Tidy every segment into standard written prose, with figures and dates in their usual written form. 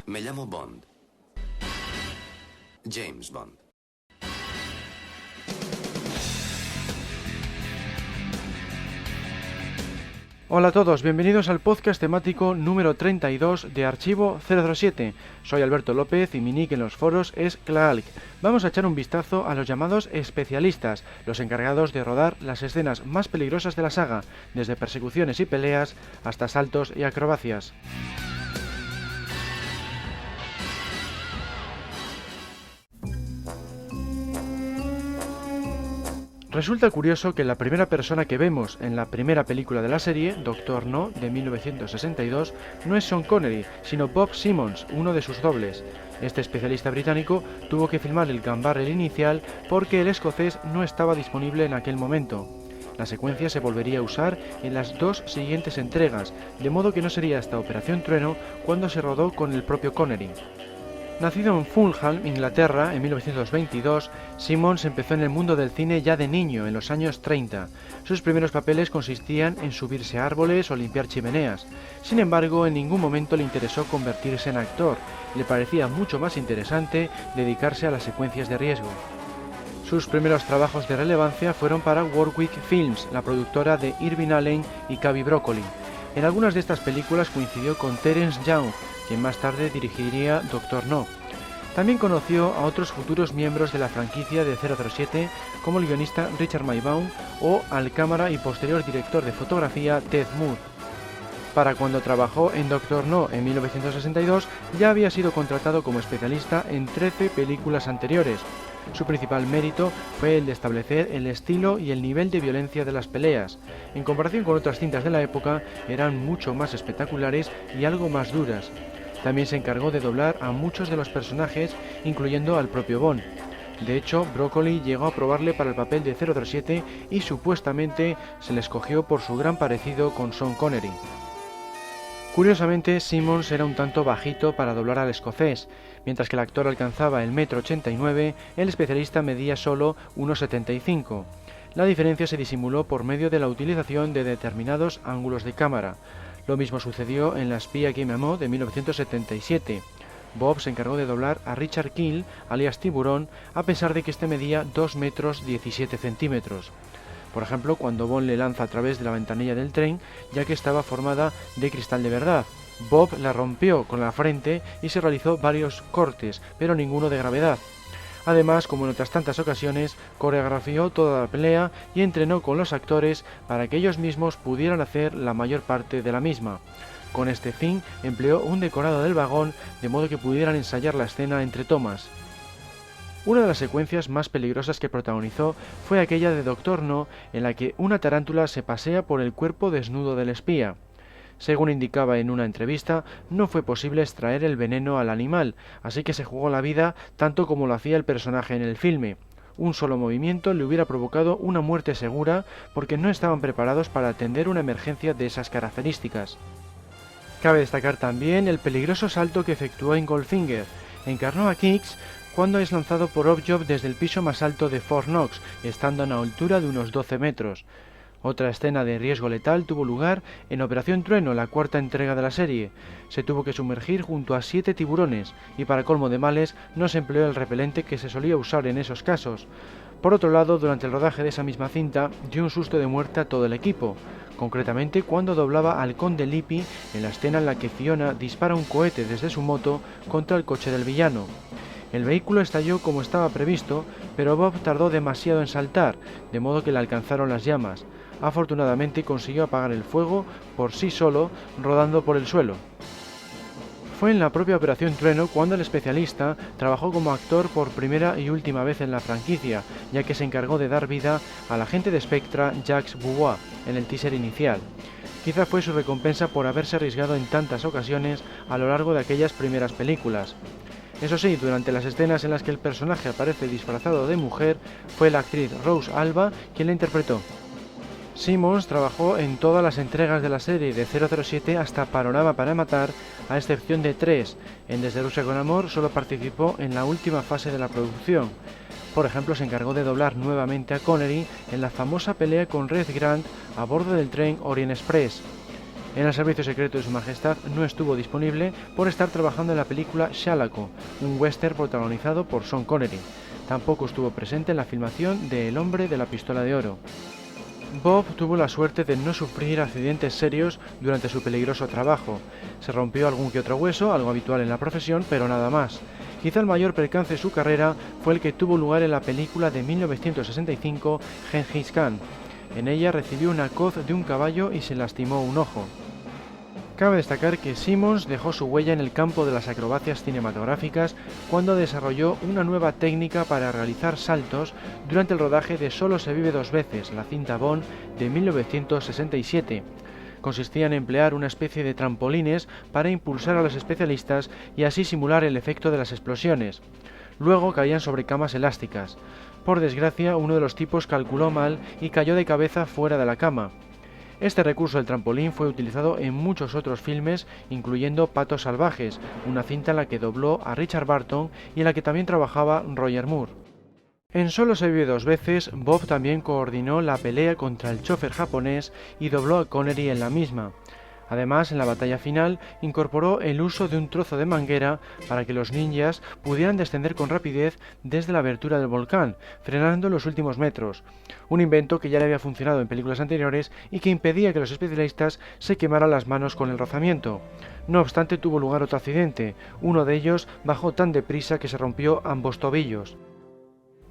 Me llamo Bond. James Bond. Hola a todos, bienvenidos al podcast temático número 32 de Archivo 007. Soy Alberto López y mi nick en los foros es Klaalk. Vamos a echar un vistazo a los llamados especialistas, los encargados de rodar las escenas más peligrosas de la saga, desde persecuciones y peleas hasta saltos y acrobacias. Resulta curioso que la primera persona que vemos en la primera película de la serie, Doctor No, de 1962, no es Sean Connery, sino Bob Simmons, uno de sus dobles. Este especialista británico tuvo que filmar el Gun Barrel inicial porque el escocés no estaba disponible en aquel momento. La secuencia se volvería a usar en las dos siguientes entregas, de modo que no sería hasta Operación Trueno cuando se rodó con el propio Connery. Nacido en Fulham, Inglaterra, en 1922, Simmons empezó en el mundo del cine ya de niño, en los años 30. Sus primeros papeles consistían en subirse a árboles o limpiar chimeneas. Sin embargo, en ningún momento le interesó convertirse en actor. Le parecía mucho más interesante dedicarse a las secuencias de riesgo. Sus primeros trabajos de relevancia fueron para Warwick Films, la productora de Irving Allen y Cubby Broccoli. En algunas de estas películas coincidió con Terence Young, quien más tarde dirigiría Doctor No. También conoció a otros futuros miembros de la franquicia de 007, como el guionista Richard Maybaum o al cámara y posterior director de fotografía Ted Moore. Para cuando trabajó en Doctor No en 1962, ya había sido contratado como especialista en 13 películas anteriores. Su principal mérito fue el de establecer el estilo y el nivel de violencia de las peleas. En comparación con otras cintas de la época, eran mucho más espectaculares y algo más duras. También se encargó de doblar a muchos de los personajes, incluyendo al propio Bond. De hecho, Broccoli llegó a probarle para el papel de 007 y supuestamente se le escogió por su gran parecido con Sean Connery. Curiosamente, Simmons era un tanto bajito para doblar al escocés. Mientras que el actor alcanzaba el 1,89 m, el especialista medía solo 1,75 m. La diferencia se disimuló por medio de la utilización de determinados ángulos de cámara. Lo mismo sucedió en La espía que me amó de 1977. Bob se encargó de doblar a Richard Kiel, alias Tiburón, a pesar de que este medía 2,17 m. Por ejemplo, cuando Bond le lanza a través de la ventanilla del tren, ya que estaba formada de cristal de verdad. Bob la rompió con la frente y se realizó varios cortes, pero ninguno de gravedad. Además, como en otras tantas ocasiones, coreografió toda la pelea y entrenó con los actores para que ellos mismos pudieran hacer la mayor parte de la misma. Con este fin, empleó un decorado del vagón de modo que pudieran ensayar la escena entre tomas. Una de las secuencias más peligrosas que protagonizó fue aquella de Doctor No, en la que una tarántula se pasea por el cuerpo desnudo del espía. Según indicaba en una entrevista, no fue posible extraer el veneno al animal, así que se jugó la vida tanto como lo hacía el personaje en el filme. Un solo movimiento le hubiera provocado una muerte segura porque no estaban preparados para atender una emergencia de esas características. Cabe destacar también el peligroso salto que efectuó en Goldfinger. Encarnó a Kix cuando es lanzado por Oddjob desde el piso más alto de Fort Knox, estando a una altura de unos 12 metros. Otra escena de riesgo letal tuvo lugar en Operación Trueno, la cuarta entrega de la serie. Se tuvo que sumergir junto a 7 tiburones, y para colmo de males no se empleó el repelente que se solía usar en esos casos. Por otro lado, durante el rodaje de esa misma cinta, dio un susto de muerte a todo el equipo, concretamente cuando doblaba al Conde Lippi en la escena en la que Fiona dispara un cohete desde su moto contra el coche del villano. El vehículo estalló como estaba previsto, pero Bob tardó demasiado en saltar, de modo que le alcanzaron las llamas. Afortunadamente consiguió apagar el fuego por sí solo, rodando por el suelo. Fue en la propia Operación Trueno cuando el especialista trabajó como actor por primera y última vez en la franquicia, ya que se encargó de dar vida al agente de Spectra Jacques Boubois en el teaser inicial. Quizá fue su recompensa por haberse arriesgado en tantas ocasiones a lo largo de aquellas primeras películas. Eso sí, durante las escenas en las que el personaje aparece disfrazado de mujer, fue la actriz Rose Alba quien la interpretó. Simmons trabajó en todas las entregas de la serie de 007 hasta Panorama para matar, a excepción de 3. En Desde Rusia con Amor solo participó en la última fase de la producción. Por ejemplo, se encargó de doblar nuevamente a Connery en la famosa pelea con Red Grant a bordo del tren Orient Express. En el servicio secreto de Su Majestad no estuvo disponible por estar trabajando en la película Shalako, un western protagonizado por Sean Connery. Tampoco estuvo presente en la filmación de El hombre de la pistola de oro. Bob tuvo la suerte de no sufrir accidentes serios durante su peligroso trabajo. Se rompió algún que otro hueso, algo habitual en la profesión, pero nada más. Quizá el mayor percance de su carrera fue el que tuvo lugar en la película de 1965 Genghis Khan. En ella recibió una coz de un caballo y se lastimó un ojo. Cabe destacar que Simmons dejó su huella en el campo de las acrobacias cinematográficas cuando desarrolló una nueva técnica para realizar saltos durante el rodaje de Solo se vive dos veces, la cinta Bond de 1967. Consistía en emplear una especie de trampolines para impulsar a los especialistas y así simular el efecto de las explosiones. Luego caían sobre camas elásticas. Por desgracia, uno de los tipos calculó mal y cayó de cabeza fuera de la cama. Este recurso del trampolín fue utilizado en muchos otros filmes, incluyendo Patos Salvajes, una cinta en la que dobló a Richard Burton y en la que también trabajaba Roger Moore. En Solo se vive dos veces, Bob también coordinó la pelea contra el chofer japonés y dobló a Connery en la misma. Además, en la batalla final, incorporó el uso de un trozo de manguera para que los ninjas pudieran descender con rapidez desde la abertura del volcán, frenando los últimos metros. Un invento que ya le había funcionado en películas anteriores y que impedía que los especialistas se quemaran las manos con el rozamiento. No obstante, tuvo lugar otro accidente. Uno de ellos bajó tan deprisa que se rompió ambos tobillos.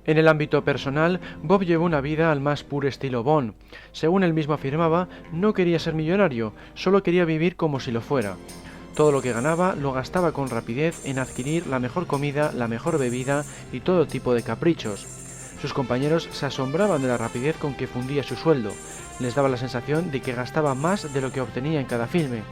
En el ámbito personal, Bob llevó una vida al más puro estilo Bond. Según él mismo afirmaba, no quería ser millonario, solo quería vivir como si lo fuera. Todo lo que ganaba lo gastaba con rapidez en adquirir la mejor comida, la mejor bebida y todo tipo de caprichos. Sus compañeros se asombraban de la rapidez con que fundía su sueldo. Les daba la sensación de que gastaba más de lo que obtenía en cada filme.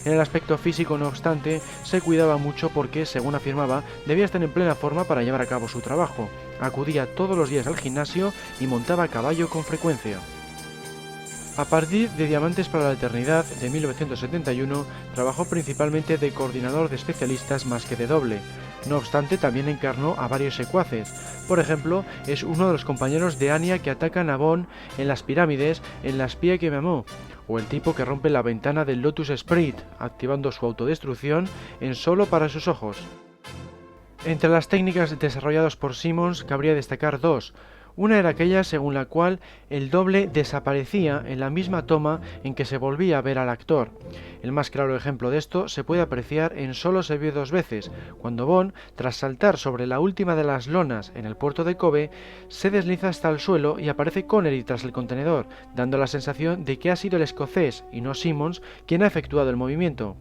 En el aspecto físico, no obstante, se cuidaba mucho porque, según afirmaba, debía estar en plena forma para llevar a cabo su trabajo. Acudía todos los días al gimnasio y montaba a caballo con frecuencia. A partir de Diamantes para la Eternidad de 1971, trabajó principalmente de coordinador de especialistas más que de doble. No obstante, también encarnó a varios secuaces. Por ejemplo, es uno de los compañeros de Anya que atacan a Bond en las pirámides en La espía que me amó, o el tipo que rompe la ventana del Lotus Esprit, activando su autodestrucción en Solo para sus ojos. Entre las técnicas desarrolladas por Simmons cabría destacar dos. Una era aquella según la cual el doble desaparecía en la misma toma en que se volvía a ver al actor. El más claro ejemplo de esto se puede apreciar en Solo se vio dos veces, cuando Bond, tras saltar sobre la última de las lonas en el puerto de Kobe, se desliza hasta el suelo y aparece Connery tras el contenedor, dando la sensación de que ha sido el escocés y no Simmons quien ha efectuado el movimiento.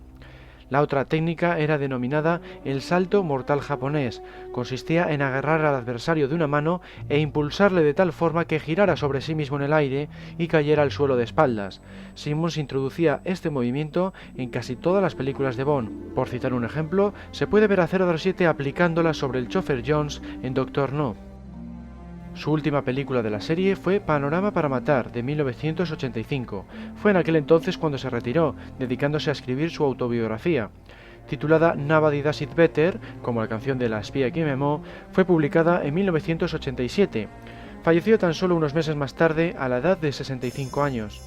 La otra técnica era denominada el salto mortal japonés. Consistía en agarrar al adversario de una mano e impulsarle de tal forma que girara sobre sí mismo en el aire y cayera al suelo de espaldas. Simmons introducía este movimiento en casi todas las películas de Bond. Por citar un ejemplo, se puede ver a 007 aplicándola sobre el chofer Jones en Doctor No. Su última película de la serie fue Panorama para matar, de 1985. Fue en aquel entonces cuando se retiró, dedicándose a escribir su autobiografía. Titulada Nobody Does It Better, como la canción de La espía que me amó, fue publicada en 1987. Falleció tan solo unos meses más tarde, a la edad de 65 años.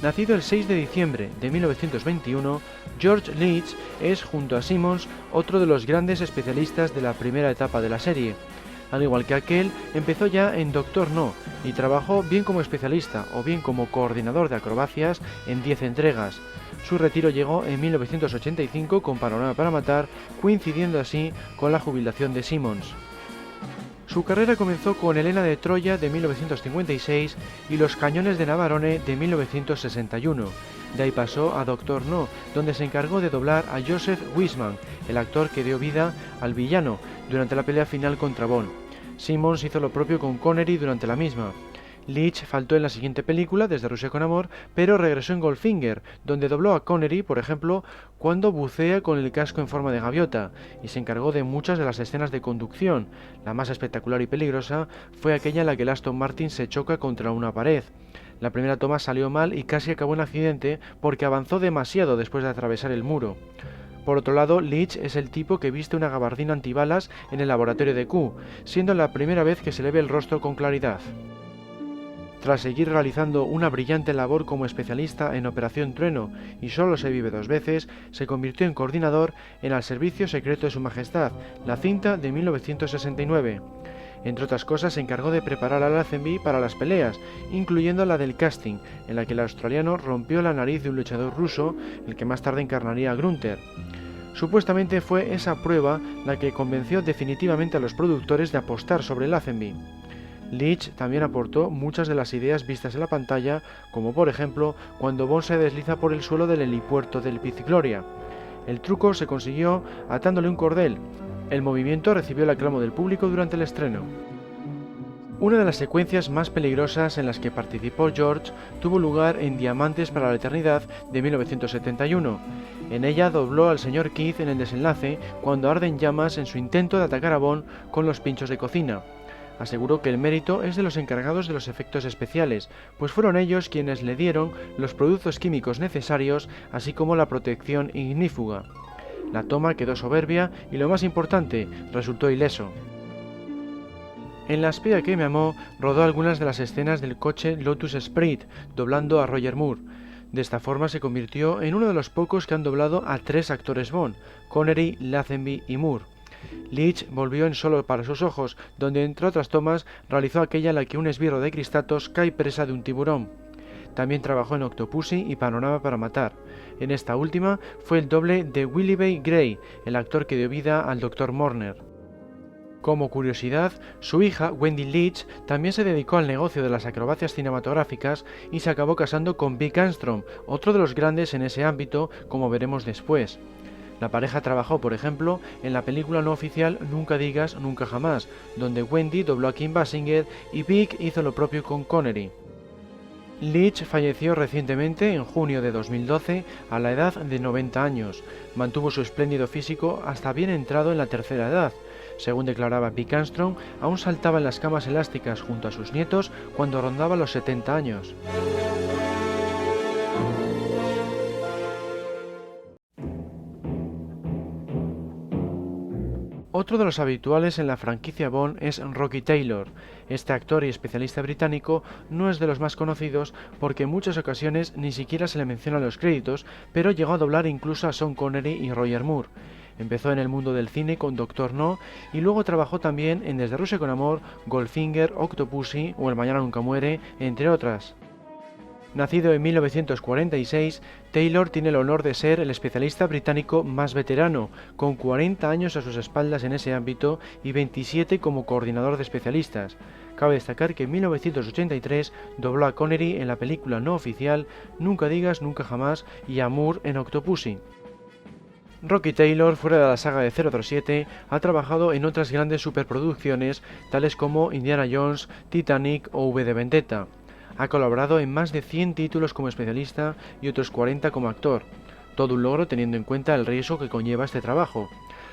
Nacido el 6 de diciembre de 1921, George Leach es, junto a Simmons, otro de los grandes especialistas de la primera etapa de la serie. Al igual que aquel, empezó ya en Doctor No y trabajó bien como especialista o bien como coordinador de acrobacias en 10 entregas. Su retiro llegó en 1985 con Panorama para matar, coincidiendo así con la jubilación de Simmons. Su carrera comenzó con Helena de Troya de 1956 y Los cañones de Navarone de 1961. De ahí pasó a Doctor No, donde se encargó de doblar a Joseph Wiseman, el actor que dio vida al villano durante la pelea final contra Bond. Simmons hizo lo propio con Connery durante la misma. Leach faltó en la siguiente película, Desde Rusia con Amor, pero regresó en Goldfinger, donde dobló a Connery, por ejemplo, cuando bucea con el casco en forma de gaviota, y se encargó de muchas de las escenas de conducción. La más espectacular y peligrosa fue aquella en la que el Aston Martin se choca contra una pared. La primera toma salió mal y casi acabó en accidente porque avanzó demasiado después de atravesar el muro. Por otro lado, Leach es el tipo que viste una gabardina antibalas en el laboratorio de Q, siendo la primera vez que se le ve el rostro con claridad. Tras seguir realizando una brillante labor como especialista en Operación Trueno y Solo se vive dos veces, se convirtió en coordinador en Al servicio secreto de Su Majestad, la cinta de 1969. Entre otras cosas, se encargó de preparar a Lazenby para las peleas, incluyendo la del casting, en la que el australiano rompió la nariz de un luchador ruso, el que más tarde encarnaría a Grunter. Supuestamente fue esa prueba la que convenció definitivamente a los productores de apostar sobre Lazenby. Leach también aportó muchas de las ideas vistas en la pantalla, como por ejemplo cuando Bond se desliza por el suelo del helipuerto del Piz Gloria. El truco se consiguió atándole un cordel. El movimiento recibió el aclamo del público durante el estreno. Una de las secuencias más peligrosas en las que participó George tuvo lugar en Diamantes para la Eternidad de 1971. En ella dobló al señor Keith en el desenlace cuando arden llamas en su intento de atacar a Bond con los pinchos de cocina. Aseguró que el mérito es de los encargados de los efectos especiales, pues fueron ellos quienes le dieron los productos químicos necesarios, así como la protección ignífuga. La toma quedó soberbia y, lo más importante, resultó ileso. En La espía que me amó, rodó algunas de las escenas del coche Lotus Esprit, doblando a Roger Moore. De esta forma se convirtió en uno de los pocos que han doblado a 3 actores Bond, Connery, Lazenby y Moore. Leach volvió en Solo para sus ojos, donde entre otras tomas realizó aquella en la que un esbirro de cristatos cae presa de un tiburón. También trabajó en Octopussy y Panorama para matar. En esta última fue el doble de Willoughby Gray, el actor que dio vida al Dr. Morner. Como curiosidad, su hija, Wendy Leach, también se dedicó al negocio de las acrobacias cinematográficas y se acabó casando con Vic Armstrong, otro de los grandes en ese ámbito, como veremos después. La pareja trabajó, por ejemplo, en la película no oficial Nunca digas nunca jamás, donde Wendy dobló a Kim Basinger y Vic hizo lo propio con Connery. Leach falleció recientemente, en junio de 2012, a la edad de 90 años. Mantuvo su espléndido físico hasta bien entrado en la tercera edad. Según declaraba Vic Armstrong, aún saltaba en las camas elásticas junto a sus nietos cuando rondaba los 70 años. Otro de los habituales en la franquicia Bond es Rocky Taylor. Este actor y especialista británico no es de los más conocidos porque en muchas ocasiones ni siquiera se le menciona en los créditos, pero llegó a doblar incluso a Sean Connery y Roger Moore. Empezó en el mundo del cine con Doctor No y luego trabajó también en Desde Rusia con Amor, Goldfinger, Octopussy o El Mañana Nunca Muere, entre otras. Nacido en 1946, Taylor tiene el honor de ser el especialista británico más veterano, con 40 años a sus espaldas en ese ámbito y 27 como coordinador de especialistas. Cabe destacar que en 1983 dobló a Connery en la película no oficial Nunca digas nunca jamás y a Moore en Octopussy. Rocky Taylor, fuera de la saga de 007, ha trabajado en otras grandes superproducciones tales como Indiana Jones, Titanic o V de Vendetta. Ha colaborado en más de 100 títulos como especialista y otros 40 como actor, todo un logro teniendo en cuenta el riesgo que conlleva este trabajo.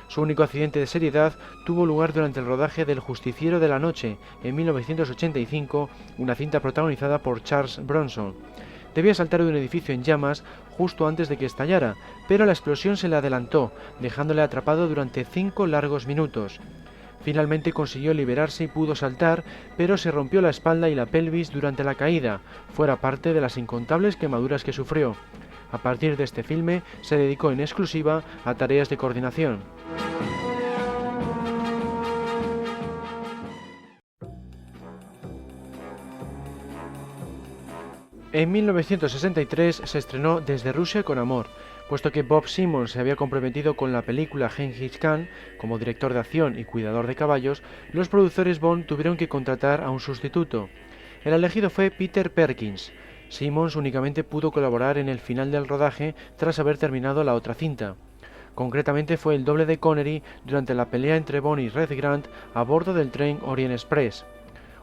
Su único accidente de seriedad tuvo lugar durante el rodaje del Justiciero de la Noche, en 1985, una cinta protagonizada por Charles Bronson. Debía saltar de un edificio en llamas justo antes de que estallara, pero la explosión se le adelantó, dejándole atrapado durante 5 largos minutos. Finalmente consiguió liberarse y pudo saltar, pero se rompió la espalda y la pelvis durante la caída, fuera parte de las incontables quemaduras que sufrió. A partir de este filme se dedicó en exclusiva a tareas de coordinación. En 1963 se estrenó Desde Rusia con Amor. Puesto que Bob Simmons se había comprometido con la película Gengis Khan como director de acción y cuidador de caballos, los productores Bond tuvieron que contratar a un sustituto. El elegido fue Peter Perkins. Simmons únicamente pudo colaborar en el final del rodaje tras haber terminado la otra cinta. Concretamente fue el doble de Connery durante la pelea entre Bond y Red Grant a bordo del tren Orient Express.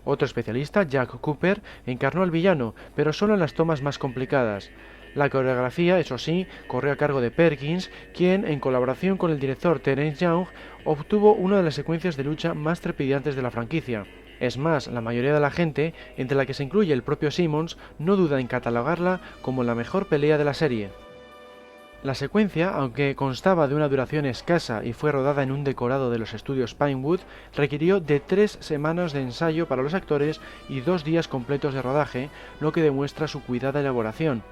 Otro especialista, Jack Cooper, encarnó al villano, pero solo en las tomas más complicadas. La coreografía, eso sí, corrió a cargo de Perkins, quien, en colaboración con el director Terence Young, obtuvo una de las secuencias de lucha más trepidantes de la franquicia. Es más, la mayoría de la gente, entre la que se incluye el propio Simmons, no duda en catalogarla como la mejor pelea de la serie. La secuencia, aunque constaba de una duración escasa y fue rodada en un decorado de los estudios Pinewood, requirió de 3 semanas de ensayo para los actores y 2 días completos de rodaje, lo que demuestra su cuidada elaboración.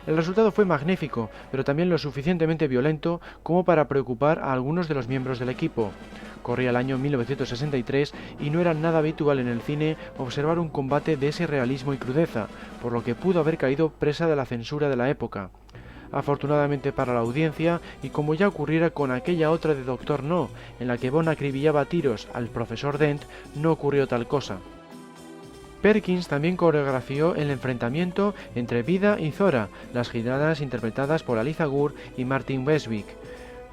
El resultado fue magnífico, pero también lo suficientemente violento como para preocupar a algunos de los miembros del equipo. Corría el año 1963 y no era nada habitual en el cine observar un combate de ese realismo y crudeza, por lo que pudo haber caído presa de la censura de la época. Afortunadamente para la audiencia, y como ya ocurriera con aquella otra de Doctor No, en la que Bond acribillaba a tiros al profesor Dent, no ocurrió tal cosa. Perkins también coreografió el enfrentamiento entre Vida y Zora, las giradas interpretadas por Aliza Gur y Martin Westwick.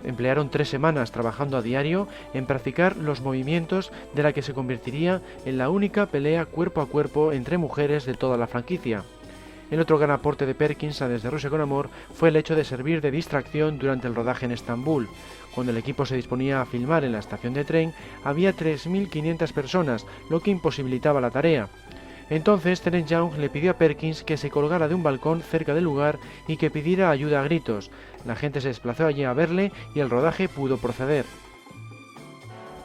Emplearon 3 semanas trabajando a diario en practicar los movimientos de la que se convertiría en la única pelea cuerpo a cuerpo entre mujeres de toda la franquicia. El otro gran aporte de Perkins a Desde Rusia con Amor fue el hecho de servir de distracción durante el rodaje en Estambul. Cuando el equipo se disponía a filmar en la estación de tren, había 3.500 personas, lo que imposibilitaba la tarea. Entonces Terence Young le pidió a Perkins que se colgara de un balcón cerca del lugar y que pidiera ayuda a gritos. La gente se desplazó allí a verle y el rodaje pudo proceder.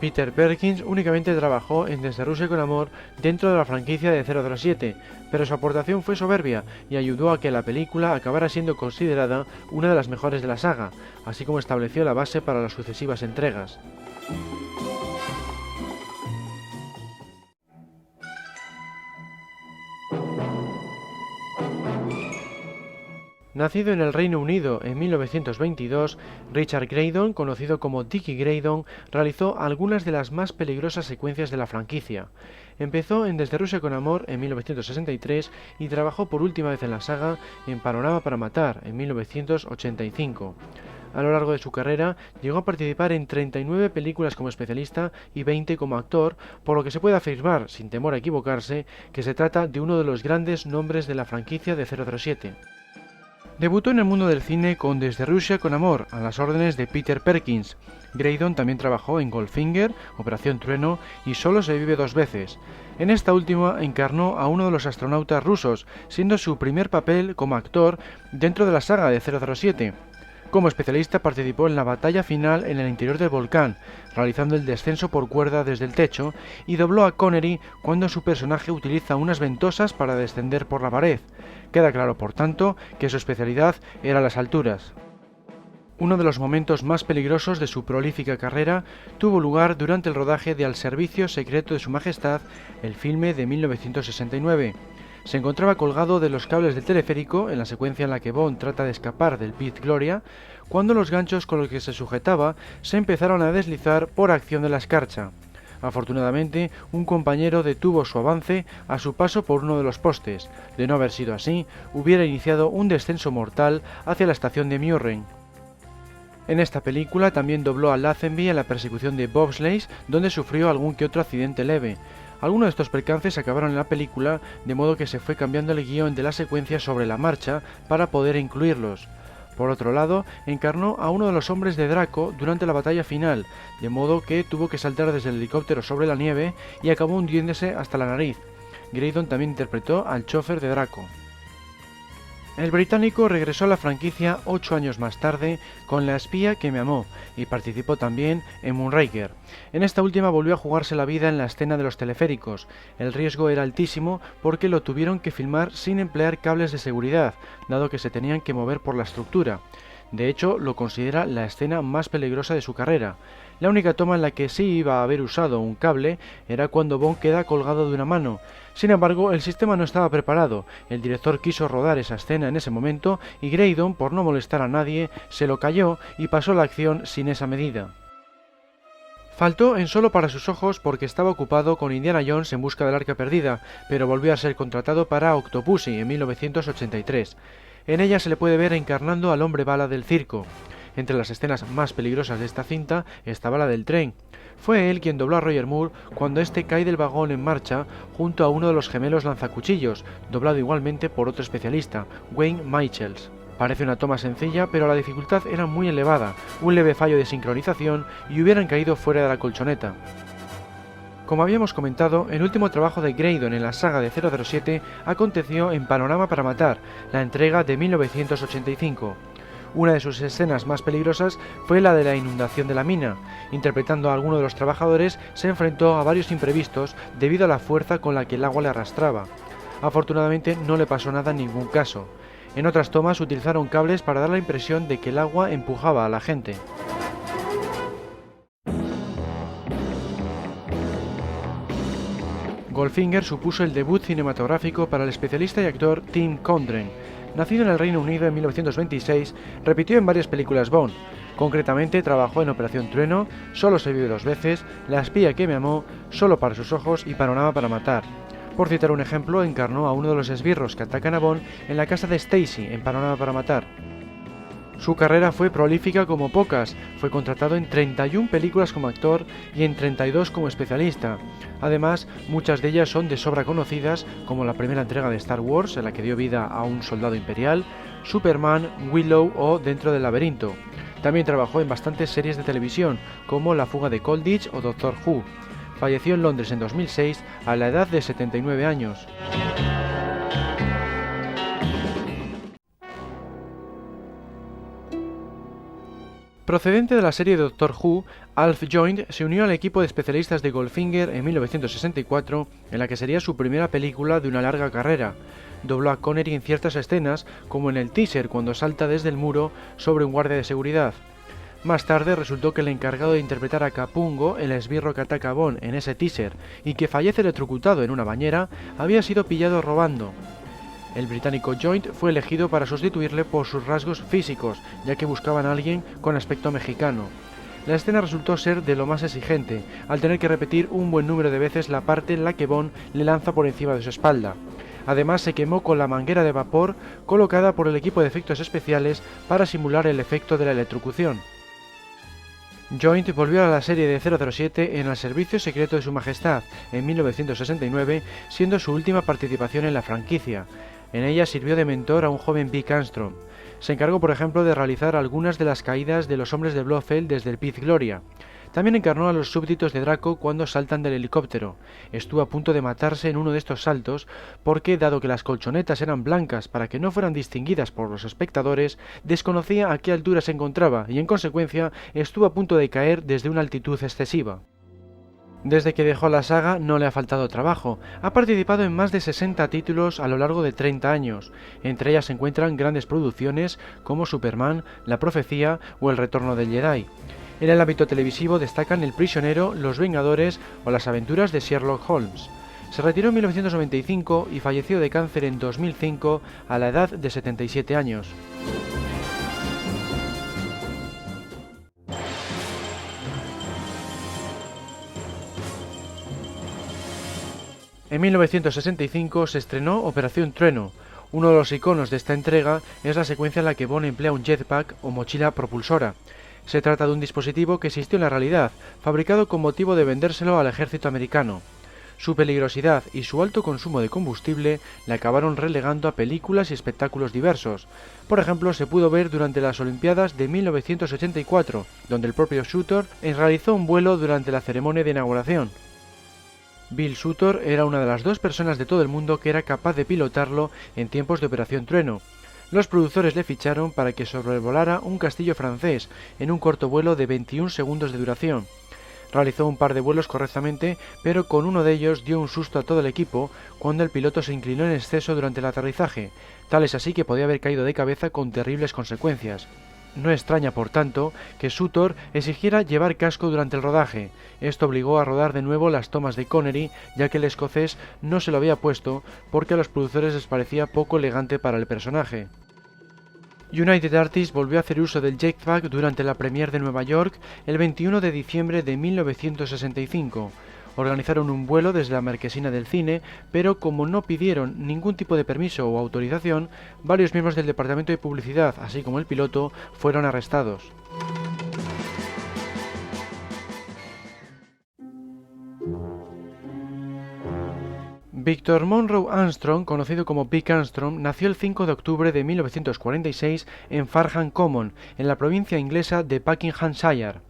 Peter Perkins únicamente trabajó en Desde Rusia con Amor dentro de la franquicia de 007, pero su aportación fue soberbia y ayudó a que la película acabara siendo considerada una de las mejores de la saga, así como estableció la base para las sucesivas entregas. Nacido en el Reino Unido en 1922, Richard Graydon, conocido como Dickie Graydon, realizó algunas de las más peligrosas secuencias de la franquicia. Empezó en Desde Rusia con Amor en 1963 y trabajó por última vez en la saga en Panorama para Matar en 1985. A lo largo de su carrera llegó a participar en 39 películas como especialista y 20 como actor, por lo que se puede afirmar, sin temor a equivocarse, que se trata de uno de los grandes nombres de la franquicia de 007. Debutó en el mundo del cine con Desde Rusia con Amor, a las órdenes de Peter Perkins. Graydon también trabajó en Goldfinger, Operación Trueno y Solo se vive 2 veces. En esta última encarnó a uno de los astronautas rusos, siendo su primer papel como actor dentro de la saga de 007. Como especialista participó en la batalla final en el interior del volcán, realizando el descenso por cuerda desde el techo, y dobló a Connery cuando su personaje utiliza unas ventosas para descender por la pared. Queda claro, por tanto, que su especialidad era las alturas. Uno de los momentos más peligrosos de su prolífica carrera tuvo lugar durante el rodaje de Al servicio secreto de Su Majestad, el filme de 1969. Se encontraba colgado de los cables del teleférico en la secuencia en la que Bond trata de escapar del Pit Gloria, cuando los ganchos con los que se sujetaba se empezaron a deslizar por acción de la escarcha. Afortunadamente, un compañero detuvo su avance a su paso por uno de los postes. De no haber sido así, hubiera iniciado un descenso mortal hacia la estación de Murren. En esta película también dobló a Lazenby en la persecución de bobsleighs, donde sufrió algún que otro accidente leve. Algunos de estos percances acabaron en la película, de modo que se fue cambiando el guión de la secuencia sobre la marcha para poder incluirlos. Por otro lado, encarnó a uno de los hombres de Draco durante la batalla final, de modo que tuvo que saltar desde el helicóptero sobre la nieve y acabó hundiéndose hasta la nariz. Graydon también interpretó al chofer de Draco. El británico regresó a la franquicia 8 años más tarde con La espía que me amó y participó también en Moonraker. En esta última volvió a jugarse la vida en la escena de los teleféricos. El riesgo era altísimo porque lo tuvieron que filmar sin emplear cables de seguridad, dado que se tenían que mover por la estructura. De hecho, lo considera la escena más peligrosa de su carrera. La única toma en la que sí iba a haber usado un cable era cuando Bond queda colgado de una mano. Sin embargo, el sistema no estaba preparado, el director quiso rodar esa escena en ese momento y Graydon, por no molestar a nadie, se lo calló y pasó la acción sin esa medida. Faltó en Solo para sus ojos porque estaba ocupado con Indiana Jones en busca del arca perdida, pero volvió a ser contratado para Octopussy en 1983. En ella se le puede ver encarnando al hombre bala del circo. Entre las escenas más peligrosas de esta cinta estaba la del tren. Fue él quien dobló a Roger Moore cuando éste cae del vagón en marcha junto a uno de los gemelos lanzacuchillos, doblado igualmente por otro especialista, Wayne Michaels. Parece una toma sencilla, pero la dificultad era muy elevada, un leve fallo de sincronización y hubieran caído fuera de la colchoneta. Como habíamos comentado, el último trabajo de Graydon en la saga de 007 aconteció en Panorama para Matar, la entrega de 1985. Una de sus escenas más peligrosas fue la de la inundación de la mina. Interpretando a alguno de los trabajadores, se enfrentó a varios imprevistos debido a la fuerza con la que el agua le arrastraba. Afortunadamente no le pasó nada en ningún caso. En otras tomas utilizaron cables para dar la impresión de que el agua empujaba a la gente. Goldfinger supuso el debut cinematográfico para el especialista y actor Tim Condren. Nacido en el Reino Unido en 1926, repitió en varias películas Bond. Concretamente trabajó en Operación Trueno, Solo se vive dos veces, La espía que me amó, Solo para sus ojos y Panorama para matar. Por citar un ejemplo, encarnó a uno de los esbirros que atacan a Bond en la casa de Stacy en Panorama para matar. Su carrera fue prolífica como pocas, fue contratado en 31 películas como actor y en 32 como especialista. Además, muchas de ellas son de sobra conocidas, como la primera entrega de Star Wars, en la que dio vida a un soldado imperial, Superman, Willow o Dentro del laberinto. También trabajó en bastantes series de televisión, como La fuga de Colditch o Doctor Who. Falleció en Londres en 2006 a la edad de 79 años. Procedente de la serie Doctor Who, Alf Joint se unió al equipo de especialistas de Goldfinger en 1964, en la que sería su primera película de una larga carrera. Dobló a Connery en ciertas escenas, como en el teaser cuando salta desde el muro sobre un guardia de seguridad. Más tarde resultó que el encargado de interpretar a Capungo, el esbirro que ataca a Bond en ese teaser y que fallece electrocutado en una bañera, había sido pillado robando. El británico Joint fue elegido para sustituirle por sus rasgos físicos, ya que buscaban a alguien con aspecto mexicano. La escena resultó ser de lo más exigente, al tener que repetir un buen número de veces la parte en la que Bond le lanza por encima de su espalda. Además, se quemó con la manguera de vapor colocada por el equipo de efectos especiales para simular el efecto de la electrocución. Joint volvió a la serie de 007 en El Servicio Secreto de Su Majestad en 1969, siendo su última participación en la franquicia. En ella sirvió de mentor a un joven Vic Armstrong. Se encargó, por ejemplo, de realizar algunas de las caídas de los hombres de Blofeld desde el Piz Gloria. También encarnó a los súbditos de Draco cuando saltan del helicóptero. Estuvo a punto de matarse en uno de estos saltos porque, dado que las colchonetas eran blancas para que no fueran distinguidas por los espectadores, desconocía a qué altura se encontraba y, en consecuencia, estuvo a punto de caer desde una altitud excesiva. Desde que dejó la saga no le ha faltado trabajo. Ha participado en más de 60 títulos a lo largo de 30 años. Entre ellas se encuentran grandes producciones como Superman, La Profecía o El Retorno del Jedi. En el ámbito televisivo destacan El Prisionero, Los Vengadores o Las aventuras de Sherlock Holmes. Se retiró en 1995 y falleció de cáncer en 2005 a la edad de 77 años. En 1965 se estrenó Operación Trueno. Uno de los iconos de esta entrega es la secuencia en la que Bond emplea un jetpack o mochila propulsora. Se trata de un dispositivo que existió en la realidad, fabricado con motivo de vendérselo al ejército americano. Su peligrosidad y su alto consumo de combustible le acabaron relegando a películas y espectáculos diversos. Por ejemplo, se pudo ver durante las Olimpiadas de 1984, donde el propio Shooter realizó un vuelo durante la ceremonia de inauguración. Bill Shooter era una de las 2 personas de todo el mundo que era capaz de pilotarlo en tiempos de Operación Trueno. Los productores le ficharon para que sobrevolara un castillo francés en un corto vuelo de 21 segundos de duración. Realizó un par de vuelos correctamente, pero con uno de ellos dio un susto a todo el equipo cuando el piloto se inclinó en exceso durante el aterrizaje, tal es así que podía haber caído de cabeza con terribles consecuencias. No extraña, por tanto, que Shooter exigiera llevar casco durante el rodaje. Esto obligó a rodar de nuevo las tomas de Connery, ya que el escocés no se lo había puesto porque a los productores les parecía poco elegante para el personaje. United Artists volvió a hacer uso del jetpack durante la premiere de Nueva York el 21 de diciembre de 1965. Organizaron un vuelo desde la marquesina del cine, pero como no pidieron ningún tipo de permiso o autorización, varios miembros del departamento de publicidad, así como el piloto, fueron arrestados. Victor Monroe Armstrong, conocido como Vic Armstrong, nació el 5 de octubre de 1946 en Farnham Common, en la provincia inglesa de Buckinghamshire.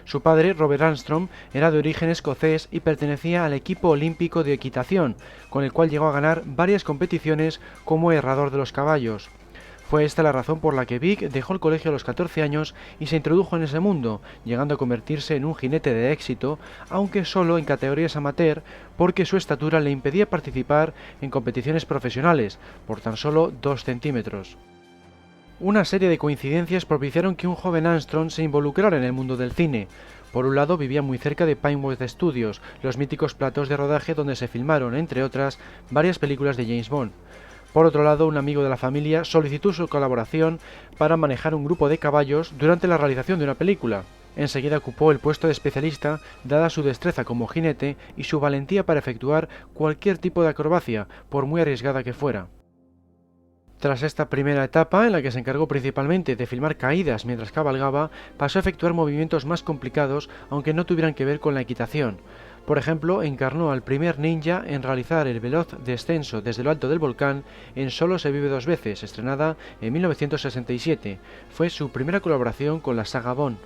Su padre, Robert Armstrong, era de origen escocés y pertenecía al equipo olímpico de equitación, con el cual llegó a ganar varias competiciones como herrador de los caballos. Fue esta la razón por la que Vic dejó el colegio a los 14 años y se introdujo en ese mundo, llegando a convertirse en un jinete de éxito, aunque solo en categorías amateur, porque su estatura le impedía participar en competiciones profesionales, por tan solo 2 centímetros. Una serie de coincidencias propiciaron que un joven Armstrong se involucrara en el mundo del cine. Por un lado, vivía muy cerca de Pinewood Studios, los míticos platós de rodaje donde se filmaron, entre otras, varias películas de James Bond. Por otro lado, un amigo de la familia solicitó su colaboración para manejar un grupo de caballos durante la realización de una película. Enseguida ocupó el puesto de especialista, dada su destreza como jinete y su valentía para efectuar cualquier tipo de acrobacia, por muy arriesgada que fuera. Tras esta primera etapa, en la que se encargó principalmente de filmar caídas mientras cabalgaba, pasó a efectuar movimientos más complicados, aunque no tuvieran que ver con la equitación. Por ejemplo, encarnó al primer ninja en realizar el veloz descenso desde lo alto del volcán en Solo se vive dos veces, estrenada en 1967. Fue su primera colaboración con la saga Bond.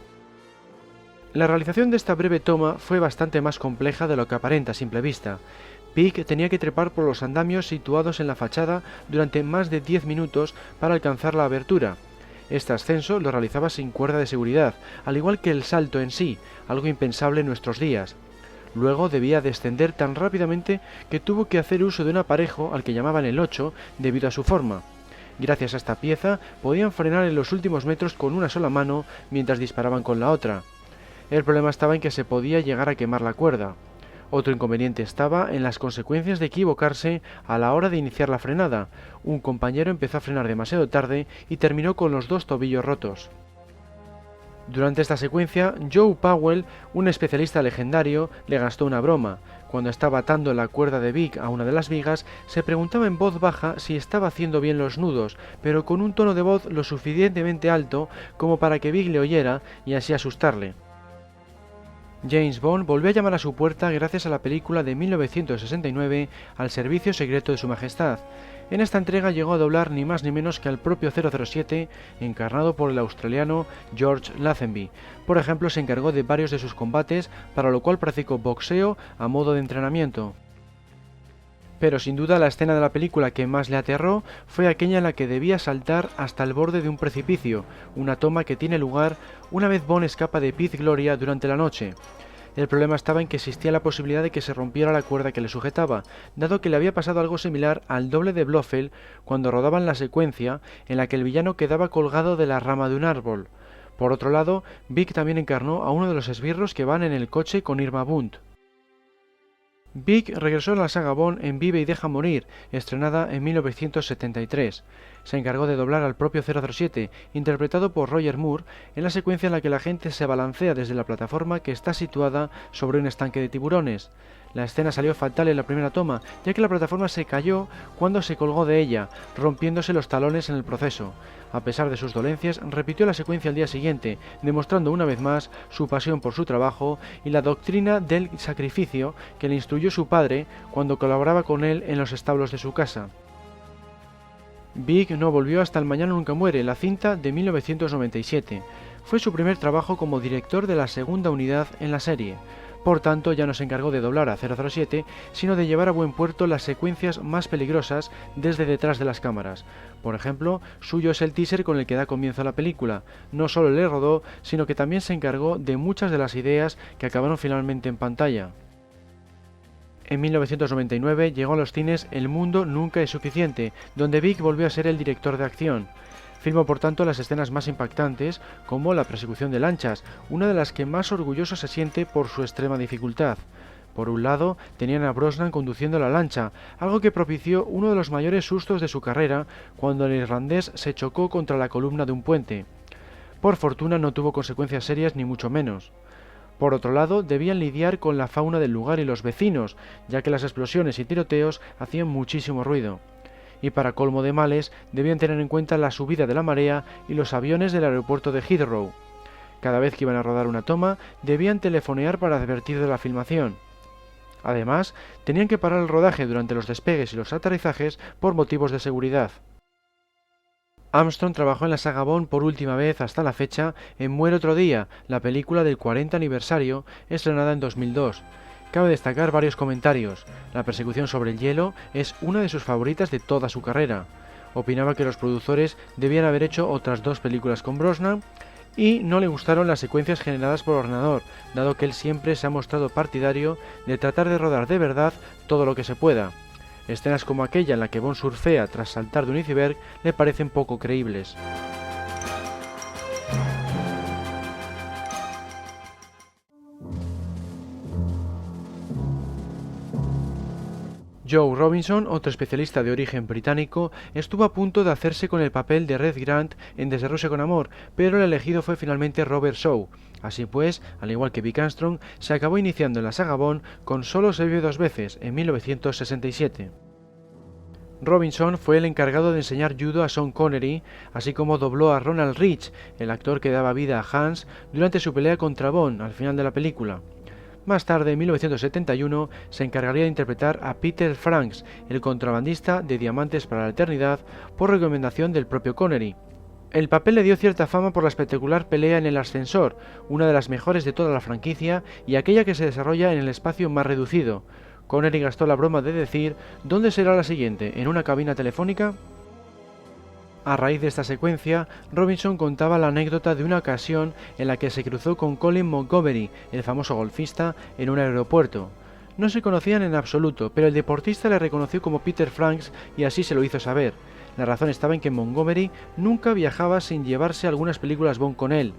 La realización de esta breve toma fue bastante más compleja de lo que aparenta a simple vista. Vic tenía que trepar por los andamios situados en la fachada durante más de 10 minutos para alcanzar la abertura. Este ascenso lo realizaba sin cuerda de seguridad, al igual que el salto en sí, algo impensable en nuestros días. Luego debía descender tan rápidamente que tuvo que hacer uso de un aparejo al que llamaban el 8 debido a su forma. Gracias a esta pieza podían frenar en los últimos metros con una sola mano mientras disparaban con la otra. El problema estaba en que se podía llegar a quemar la cuerda. Otro inconveniente estaba en las consecuencias de equivocarse a la hora de iniciar la frenada. Un compañero empezó a frenar demasiado tarde y terminó con los 2 tobillos rotos. Durante esta secuencia, Joe Powell, un especialista legendario, le gastó una broma. Cuando estaba atando la cuerda de Vic a una de las vigas, se preguntaba en voz baja si estaba haciendo bien los nudos, pero con un tono de voz lo suficientemente alto como para que Vic le oyera y así asustarle. James Bond volvió a llamar a su puerta gracias a la película de 1969 Al servicio secreto de su majestad. En esta entrega llegó a doblar ni más ni menos que al propio 007, encarnado por el australiano George Lazenby. Por ejemplo, se encargó de varios de sus combates, para lo cual practicó boxeo a modo de entrenamiento. Pero sin duda la escena de la película que más le aterró fue aquella en la que debía saltar hasta el borde de un precipicio, una toma que tiene lugar una vez Bond escapa de Piz Gloria durante la noche. El problema estaba en que existía la posibilidad de que se rompiera la cuerda que le sujetaba, dado que le había pasado algo similar al doble de Blofeld cuando rodaban la secuencia en la que el villano quedaba colgado de la rama de un árbol. Por otro lado, Vic también encarnó a uno de los esbirros que van en el coche con Irma Bunt. Vic regresó a la saga Bond en Vive y deja morir, estrenada en 1973. Se encargó de doblar al propio 007, interpretado por Roger Moore, en la secuencia en la que la gente se balancea desde la plataforma que está situada sobre un estanque de tiburones. La escena salió fatal en la primera toma, ya que la plataforma se cayó cuando se colgó de ella, rompiéndose los talones en el proceso. A pesar de sus dolencias, repitió la secuencia al día siguiente, demostrando una vez más su pasión por su trabajo y la doctrina del sacrificio que le instruyó su padre cuando colaboraba con él en los establos de su casa. Vic no volvió hasta El mañana nunca muere, la cinta de 1997. Fue su primer trabajo como director de la segunda unidad en la serie. Por tanto, ya no se encargó de doblar a 007, sino de llevar a buen puerto las secuencias más peligrosas desde detrás de las cámaras. Por ejemplo, suyo es el teaser con el que da comienzo a la película. No solo le rodó, sino que también se encargó de muchas de las ideas que acabaron finalmente en pantalla. En 1999 llegó a los cines El mundo nunca es suficiente, donde Vic volvió a ser el director de acción. Filmó por tanto las escenas más impactantes, como la persecución de lanchas, una de las que más orgulloso se siente por su extrema dificultad. Por un lado, tenían a Brosnan conduciendo la lancha, algo que propició uno de los mayores sustos de su carrera cuando el irlandés se chocó contra la columna de un puente. Por fortuna no tuvo consecuencias serias ni mucho menos. Por otro lado, debían lidiar con la fauna del lugar y los vecinos, ya que las explosiones y tiroteos hacían muchísimo ruido. Y para colmo de males, debían tener en cuenta la subida de la marea y los aviones del aeropuerto de Heathrow. Cada vez que iban a rodar una toma, debían telefonear para advertir de la filmación. Además, tenían que parar el rodaje durante los despegues y los aterrizajes por motivos de seguridad. Armstrong trabajó en la saga Bond por última vez hasta la fecha en Muere otro día, la película del 40 aniversario, estrenada en 2002. Cabe destacar varios comentarios. La persecución sobre el hielo es una de sus favoritas de toda su carrera. Opinaba que los productores debían haber hecho otras 2 películas con Brosnan y no le gustaron las secuencias generadas por ordenador, dado que él siempre se ha mostrado partidario de tratar de rodar de verdad todo lo que se pueda. Escenas como aquella en la que Bond surfea tras saltar de un iceberg le parecen poco creíbles. Joe Robinson, otro especialista de origen británico, estuvo a punto de hacerse con el papel de Red Grant en Desde Rusia con Amor, pero el elegido fue finalmente Robert Shaw. Así pues, al igual que Vic Armstrong, se acabó iniciando en la saga Bond con Solo se vive 2 veces, en 1967. Robinson fue el encargado de enseñar judo a Sean Connery, así como dobló a Ronald Rich, el actor que daba vida a Hans, durante su pelea contra Bond al final de la película. Más tarde, en 1971, se encargaría de interpretar a Peter Franks, el contrabandista de Diamantes para la Eternidad, por recomendación del propio Connery. El papel le dio cierta fama por la espectacular pelea en el ascensor, una de las mejores de toda la franquicia y aquella que se desarrolla en el espacio más reducido. Connery gastó la broma de decir ¿dónde será la siguiente? ¿En una cabina telefónica? A raíz de esta secuencia, Robinson contaba la anécdota de una ocasión en la que se cruzó con Colin Montgomery, el famoso golfista, en un aeropuerto. No se conocían en absoluto, pero el deportista le reconoció como Peter Franks y así se lo hizo saber. La razón estaba en que Montgomery nunca viajaba sin llevarse algunas películas Bond con él.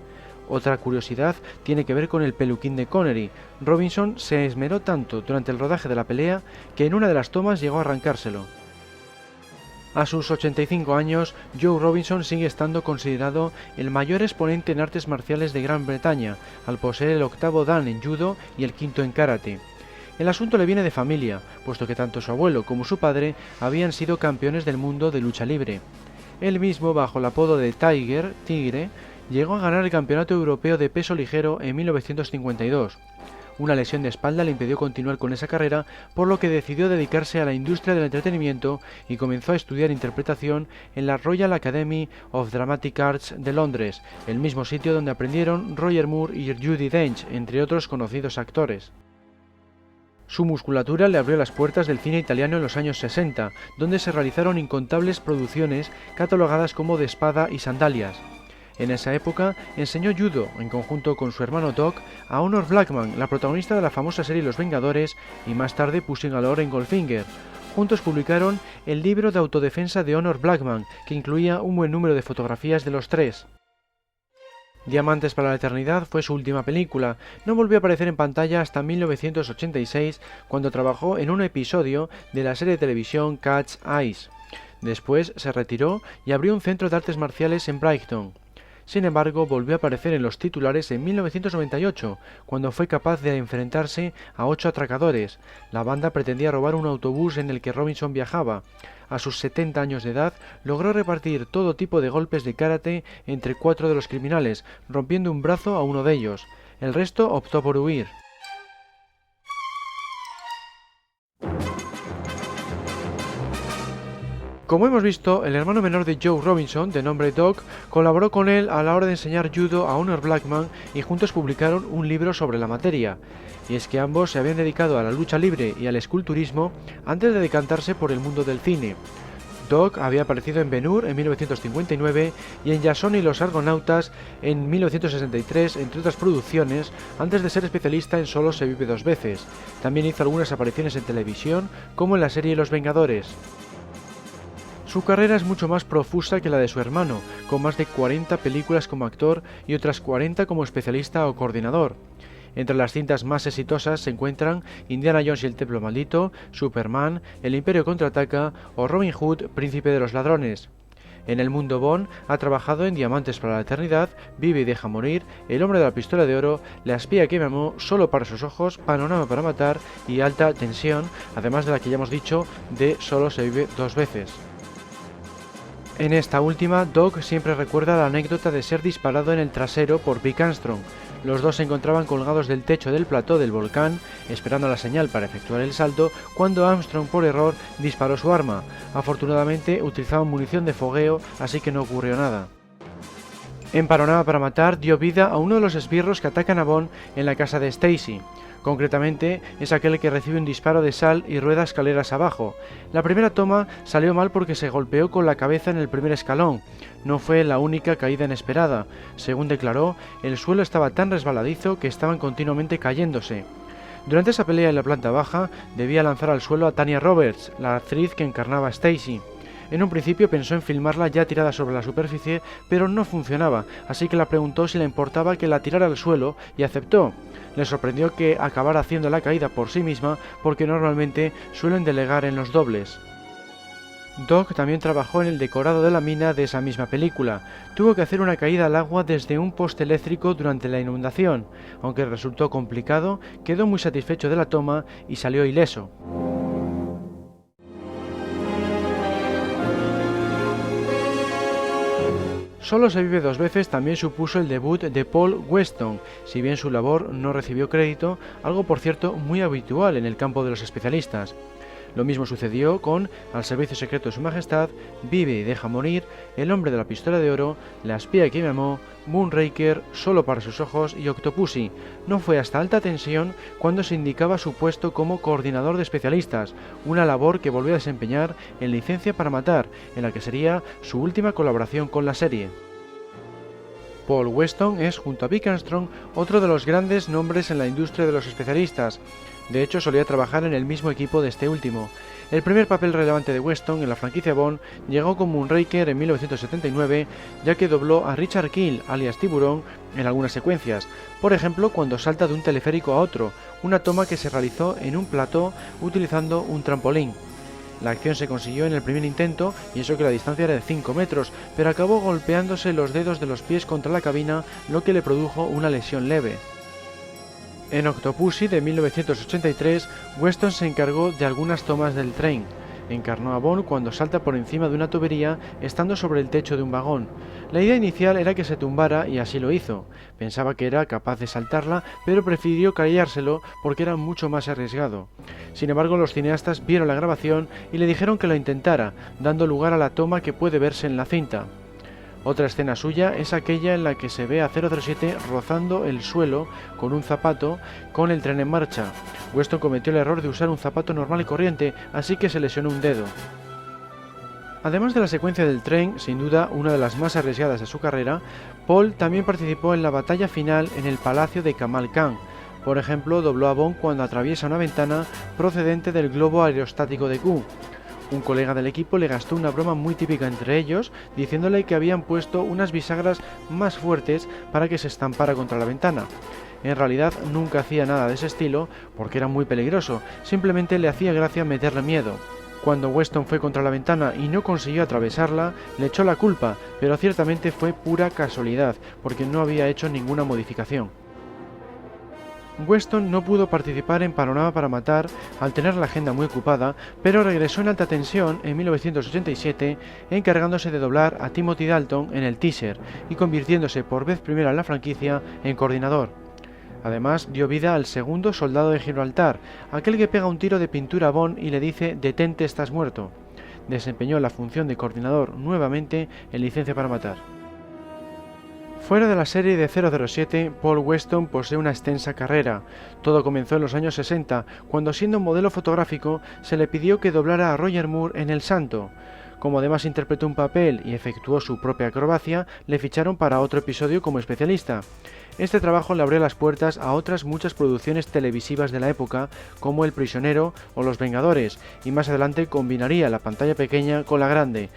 Otra curiosidad tiene que ver con el peluquín de Connery. Robinson se esmeró tanto durante el rodaje de la pelea que en una de las tomas llegó a arrancárselo. A sus 85 años, Joe Robinson sigue estando considerado el mayor exponente en artes marciales de Gran Bretaña, al poseer el 8º Dan en judo y el 5º en karate. El asunto le viene de familia, puesto que tanto su abuelo como su padre habían sido campeones del mundo de lucha libre. Él mismo, bajo el apodo de Tigre, llegó a ganar el Campeonato Europeo de Peso Ligero en 1952. Una lesión de espalda le impidió continuar con esa carrera, por lo que decidió dedicarse a la industria del entretenimiento y comenzó a estudiar interpretación en la Royal Academy of Dramatic Arts de Londres, el mismo sitio donde aprendieron Roger Moore y Judi Dench, entre otros conocidos actores. Su musculatura le abrió las puertas del cine italiano en los años 60, donde se realizaron incontables producciones catalogadas como de espada y sandalias. En esa época enseñó judo, en conjunto con su hermano Doc, a Honor Blackman, la protagonista de la famosa serie Los Vengadores, y más tarde Pushing Galore en Goldfinger. Juntos publicaron el libro de autodefensa de Honor Blackman, que incluía un buen número de fotografías de los tres. Diamantes para la Eternidad fue su última película. No volvió a aparecer en pantalla hasta 1986, cuando trabajó en un episodio de la serie de televisión Cat's Eyes. Después se retiró y abrió un centro de artes marciales en Brighton. Sin embargo, volvió a aparecer en los titulares en 1998, cuando fue capaz de enfrentarse a 8 atracadores. La banda pretendía robar un autobús en el que Robinson viajaba. A sus 70 años de edad, logró repartir todo tipo de golpes de karate entre 4 de los criminales, rompiendo un brazo a uno de ellos. El resto optó por huir. Como hemos visto, el hermano menor de Joe Robinson, de nombre Doc, colaboró con él a la hora de enseñar judo a Honor Blackman y juntos publicaron un libro sobre la materia. Y es que ambos se habían dedicado a la lucha libre y al esculturismo antes de decantarse por el mundo del cine. Doc había aparecido en Ben-Hur en 1959 y en Jason y los Argonautas en 1963, entre otras producciones, antes de ser especialista en Solo se vive 2 veces. También hizo algunas apariciones en televisión, como en la serie Los Vengadores. Su carrera es mucho más profusa que la de su hermano, con más de 40 películas como actor y otras 40 como especialista o coordinador. Entre las cintas más exitosas se encuentran Indiana Jones y el Templo Maldito, Superman, El Imperio Contraataca o Robin Hood, Príncipe de los Ladrones. En el mundo Bond ha trabajado en Diamantes para la Eternidad, Vive y deja morir, El hombre de la pistola de oro, La espía que me amó, Solo para sus ojos, Panorama para matar y Alta tensión, además de la que ya hemos dicho de Solo se vive 2 veces. En esta última, Doc siempre recuerda la anécdota de ser disparado en el trasero por Vic Armstrong. Los dos se encontraban colgados del techo del plató del volcán, esperando la señal para efectuar el salto, cuando Armstrong por error disparó su arma. Afortunadamente utilizaban munición de fogueo, así que no ocurrió nada. En Panorama para matar dio vida a uno de los esbirros que atacan a Bond en la casa de Stacy. Concretamente, es aquel que recibe un disparo de sal y rueda escaleras abajo. La primera toma salió mal porque se golpeó con la cabeza en el primer escalón. No fue la única caída inesperada. Según declaró, el suelo estaba tan resbaladizo que estaban continuamente cayéndose. Durante esa pelea en la planta baja, debía lanzar al suelo a Tanya Roberts, la actriz que encarnaba a Stacy. En un principio pensó en filmarla ya tirada sobre la superficie, pero no funcionaba, así que le preguntó si le importaba que la tirara al suelo y aceptó. Le sorprendió que acabara haciendo la caída por sí misma, porque normalmente suelen delegar en los dobles. Doc también trabajó en el decorado de la mina de esa misma película. Tuvo que hacer una caída al agua desde un poste eléctrico durante la inundación. Aunque resultó complicado, quedó muy satisfecho de la toma y salió ileso. Solo se vive dos veces también supuso el debut de Paul Weston, si bien su labor no recibió crédito, algo por cierto muy habitual en el campo de los especialistas. Lo mismo sucedió con Al servicio secreto de su majestad, Vive y deja morir, El hombre de la pistola de oro, La espía que me amó, Moonraker, Solo para sus ojos y Octopussy. No fue hasta Alta tensión cuando se indicaba su puesto como coordinador de especialistas, una labor que volvió a desempeñar en Licencia para matar, en la que sería su última colaboración con la serie. Paul Weston es, junto a Vic Armstrong, otro de los grandes nombres en la industria de los especialistas. De hecho, solía trabajar en el mismo equipo de este último. El primer papel relevante de Weston en la franquicia Bond llegó con Moonraker en 1979, ya que dobló a Richard Kiel, alias Tiburón, en algunas secuencias. Por ejemplo, cuando salta de un teleférico a otro, una toma que se realizó en un plató utilizando un trampolín. La acción se consiguió en el primer intento, y eso que la distancia era de 5 metros, pero acabó golpeándose los dedos de los pies contra la cabina, lo que le produjo una lesión leve. En Octopussy de 1983, Weston se encargó de algunas tomas del tren. Encarnó a Bond cuando salta por encima de una tubería estando sobre el techo de un vagón. La idea inicial era que se tumbara y así lo hizo. Pensaba que era capaz de saltarla, pero prefirió callárselo porque era mucho más arriesgado. Sin embargo, los cineastas vieron la grabación y le dijeron que lo intentara, dando lugar a la toma que puede verse en la cinta. Otra escena suya es aquella en la que se ve a 007 rozando el suelo con un zapato con el tren en marcha. Weston cometió el error de usar un zapato normal y corriente, así que se lesionó un dedo. Además de la secuencia del tren, sin duda una de las más arriesgadas de su carrera, Paul también participó en la batalla final en el palacio de Kamal Khan. Por ejemplo, dobló a Bond cuando atraviesa una ventana procedente del globo aerostático de Q. Un colega del equipo le gastó una broma muy típica entre ellos, diciéndole que habían puesto unas bisagras más fuertes para que se estampara contra la ventana. En realidad nunca hacía nada de ese estilo porque era muy peligroso, simplemente le hacía gracia meterle miedo. Cuando Weston fue contra la ventana y no consiguió atravesarla, le echó la culpa, pero ciertamente fue pura casualidad, porque no había hecho ninguna modificación. Weston no pudo participar en Panorama para matar al tener la agenda muy ocupada, pero regresó en Alta tensión en 1987 encargándose de doblar a Timothy Dalton en el teaser y convirtiéndose por vez primera en la franquicia en coordinador. Además, dio vida al segundo soldado de Gibraltar, aquel que pega un tiro de pintura a Bond y le dice «detente, estás muerto». Desempeñó la función de coordinador nuevamente en Licencia para matar. Fuera de la serie de 007, Paul Weston posee una extensa carrera. Todo comenzó en los años 60, cuando siendo un modelo fotográfico se le pidió que doblara a Roger Moore en El Santo. Como además interpretó un papel y efectuó su propia acrobacia, le ficharon para otro episodio como especialista. Este trabajo le abrió las puertas a otras muchas producciones televisivas de la época, como El prisionero o Los Vengadores, y más adelante combinaría la pantalla pequeña con la grande.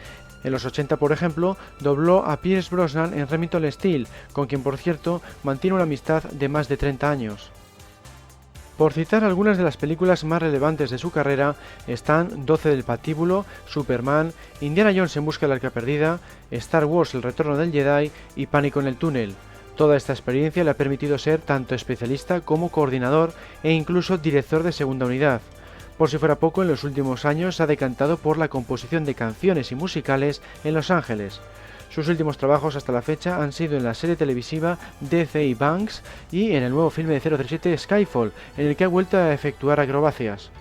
En los 80, por ejemplo, dobló a Pierce Brosnan en Remington Steele, con quien por cierto mantiene una amistad de más de 30 años. Por citar algunas de las películas más relevantes de su carrera están 12 del Patíbulo, Superman, Indiana Jones en busca del arca perdida, Star Wars el retorno del Jedi y Pánico en el túnel. Toda esta experiencia le ha permitido ser tanto especialista como coordinador e incluso director de segunda unidad. Por si fuera poco, en los últimos años se ha decantado por la composición de canciones y musicales en Los Ángeles. Sus últimos trabajos hasta la fecha han sido en la serie televisiva D.C. Banks y en el nuevo filme de 007 Skyfall, en el que ha vuelto a efectuar acrobacias.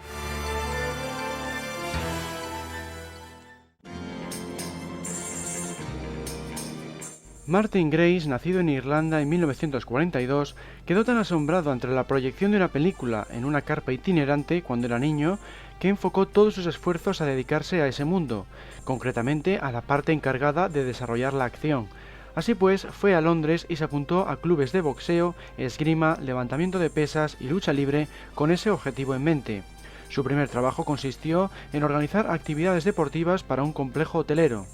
Martin Grace, nacido en Irlanda en 1942, quedó tan asombrado ante la proyección de una película en una carpa itinerante cuando era niño que enfocó todos sus esfuerzos a dedicarse a ese mundo, concretamente a la parte encargada de desarrollar la acción. Así pues, fue a Londres y se apuntó a clubes de boxeo, esgrima, levantamiento de pesas y lucha libre con ese objetivo en mente. Su primer trabajo consistió en organizar actividades deportivas para un complejo hotelero.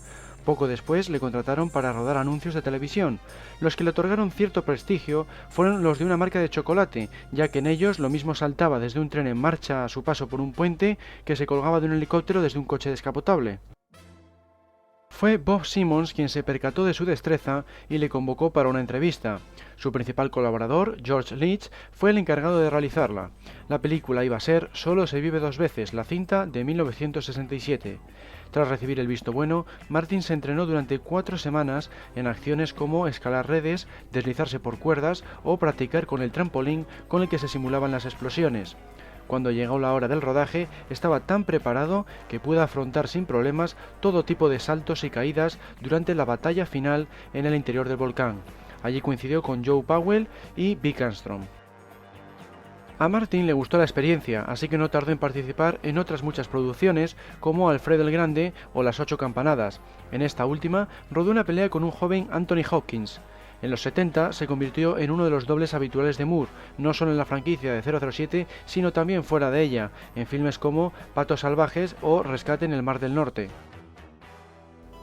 Poco después le contrataron para rodar anuncios de televisión. Los que le otorgaron cierto prestigio fueron los de una marca de chocolate, ya que en ellos lo mismo saltaba desde un tren en marcha a su paso por un puente que se colgaba de un helicóptero desde un coche descapotable. Fue Bob Simmons quien se percató de su destreza y le convocó para una entrevista. Su principal colaborador, George Leach, fue el encargado de realizarla. La película iba a ser Solo se vive dos veces, la cinta de 1967. Tras recibir el visto bueno, Martin se entrenó durante 4 semanas en acciones como escalar redes, deslizarse por cuerdas o practicar con el trampolín con el que se simulaban las explosiones. Cuando llegó la hora del rodaje, estaba tan preparado que pudo afrontar sin problemas todo tipo de saltos y caídas durante la batalla final en el interior del volcán. Allí coincidió con Joe Powell y Vic Armstrong. A Martin le gustó la experiencia, así que no tardó en participar en otras muchas producciones como Alfredo el Grande o Las Ocho Campanadas. En esta última rodó una pelea con un joven Anthony Hopkins. En los 70 se convirtió en uno de los dobles habituales de Moore, no solo en la franquicia de 007, sino también fuera de ella, en filmes como Patos Salvajes o Rescate en el Mar del Norte.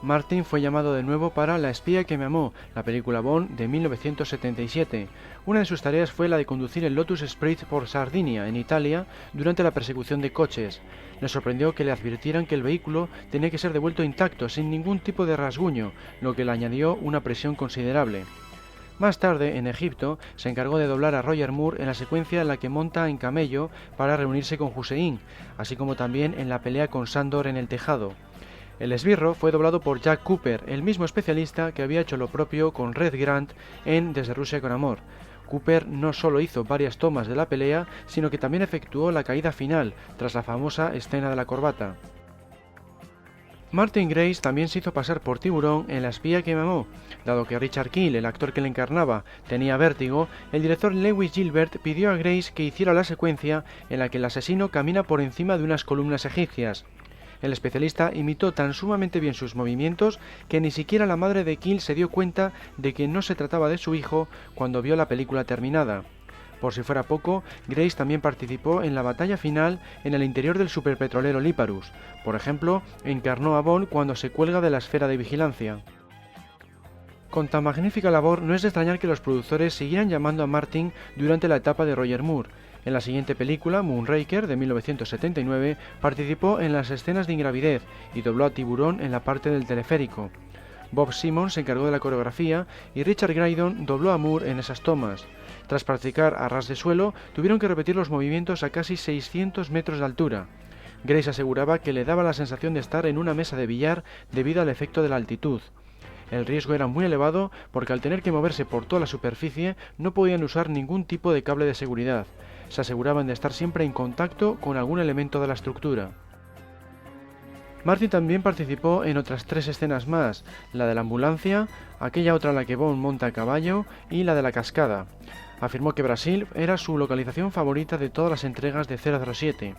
Martin fue llamado de nuevo para La espía que me amó, la película Bond de 1977. Una de sus tareas fue la de conducir el Lotus Esprit por Sardinia, en Italia, durante la persecución de coches. Le sorprendió que le advirtieran que el vehículo tenía que ser devuelto intacto, sin ningún tipo de rasguño, lo que le añadió una presión considerable. Más tarde, en Egipto, se encargó de doblar a Roger Moore en la secuencia en la que monta en camello para reunirse con Hussein, así como también en la pelea con Sándor en el tejado. El esbirro fue doblado por Jack Cooper, el mismo especialista que había hecho lo propio con Red Grant en Desde Rusia con Amor. Cooper no solo hizo varias tomas de la pelea, sino que también efectuó la caída final, tras la famosa escena de la corbata. Martin Grace también se hizo pasar por tiburón en La espía que me amó. Dado que Richard Kiel, el actor que le encarnaba, tenía vértigo, el director Lewis Gilbert pidió a Grace que hiciera la secuencia en la que el asesino camina por encima de unas columnas egipcias. El especialista imitó tan sumamente bien sus movimientos que ni siquiera la madre de Kiel se dio cuenta de que no se trataba de su hijo cuando vio la película terminada. Por si fuera poco, Grace también participó en la batalla final en el interior del superpetrolero Liparus. Por ejemplo, encarnó a Bond cuando se cuelga de la esfera de vigilancia. Con tan magnífica labor, no es de extrañar que los productores siguieran llamando a Martin durante la etapa de Roger Moore. En la siguiente película, Moonraker, de 1979, participó en las escenas de ingravidez y dobló a Tiburón en la parte del teleférico. Bob Simmons se encargó de la coreografía y Richard Graydon dobló a Moore en esas tomas. Tras practicar a ras de suelo, tuvieron que repetir los movimientos a casi 600 metros de altura. Grace aseguraba que le daba la sensación de estar en una mesa de billar debido al efecto de la altitud. El riesgo era muy elevado porque al tener que moverse por toda la superficie no podían usar ningún tipo de cable de seguridad. Se aseguraban de estar siempre en contacto con algún elemento de la estructura. Martin también participó en otras 3 escenas más, la de la ambulancia, aquella otra en la que Bond monta a caballo y la de la cascada. Afirmó que Brasil era su localización favorita de todas las entregas de 007.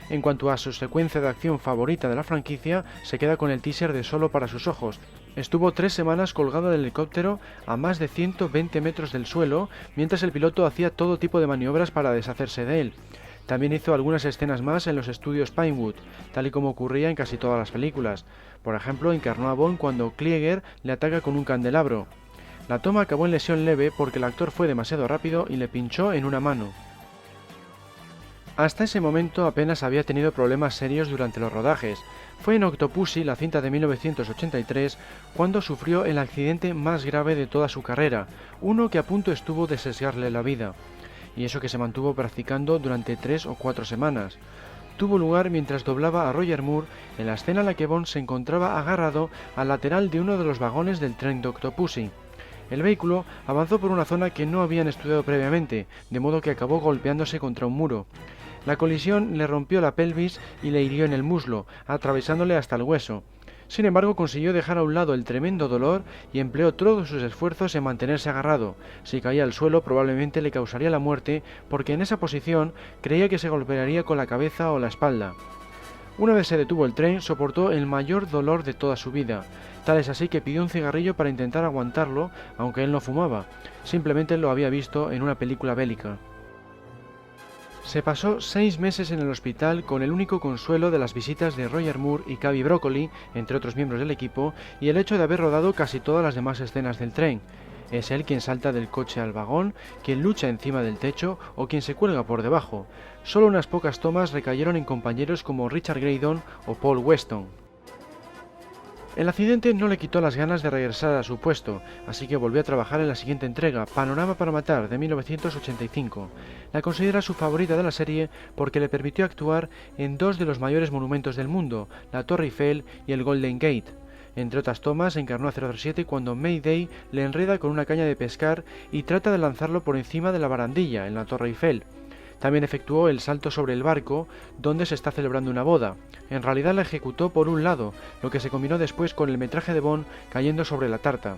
En cuanto a su secuencia de acción favorita de la franquicia, se queda con el teaser de Solo para sus ojos. Estuvo 3 semanas colgado del helicóptero a más de 120 metros del suelo, mientras el piloto hacía todo tipo de maniobras para deshacerse de él. También hizo algunas escenas más en los estudios Pinewood, tal y como ocurría en casi todas las películas. Por ejemplo, encarnó a Bond cuando Klieger le ataca con un candelabro. La toma acabó en lesión leve porque el actor fue demasiado rápido y le pinchó en una mano. Hasta ese momento apenas había tenido problemas serios durante los rodajes. Fue en Octopussy, la cinta de 1983, cuando sufrió el accidente más grave de toda su carrera, uno que a punto estuvo de sesgarle la vida. Y eso que se mantuvo practicando durante 3 o 4 semanas. Tuvo lugar mientras doblaba a Roger Moore en la escena en la que Bond se encontraba agarrado al lateral de uno de los vagones del tren de Octopussy. El vehículo avanzó por una zona que no habían estudiado previamente, de modo que acabó golpeándose contra un muro. La colisión le rompió la pelvis y le hirió en el muslo, atravesándole hasta el hueso. Sin embargo, consiguió dejar a un lado el tremendo dolor y empleó todos sus esfuerzos en mantenerse agarrado. Si caía al suelo, probablemente le causaría la muerte, porque en esa posición creía que se golpearía con la cabeza o la espalda. Una vez se detuvo el tren, soportó el mayor dolor de toda su vida. Tal es así que pidió un cigarrillo para intentar aguantarlo, aunque él no fumaba. Simplemente lo había visto en una película bélica. Se pasó 6 meses en el hospital con el único consuelo de las visitas de Roger Moore y Cubby Broccoli, entre otros miembros del equipo, y el hecho de haber rodado casi todas las demás escenas del tren. Es él quien salta del coche al vagón, quien lucha encima del techo o quien se cuelga por debajo. Solo unas pocas tomas recayeron en compañeros como Richard Graydon o Paul Weston. El accidente no le quitó las ganas de regresar a su puesto, así que volvió a trabajar en la siguiente entrega, Panorama para Matar, de 1985. La considera su favorita de la serie porque le permitió actuar en dos de los mayores monumentos del mundo, la Torre Eiffel y el Golden Gate. Entre otras tomas, encarnó a 007 cuando Mayday le enreda con una caña de pescar y trata de lanzarlo por encima de la barandilla en la Torre Eiffel. También efectuó el salto sobre el barco, donde se está celebrando una boda. En realidad la ejecutó por un lado, lo que se combinó después con el metraje de Bond cayendo sobre la tarta.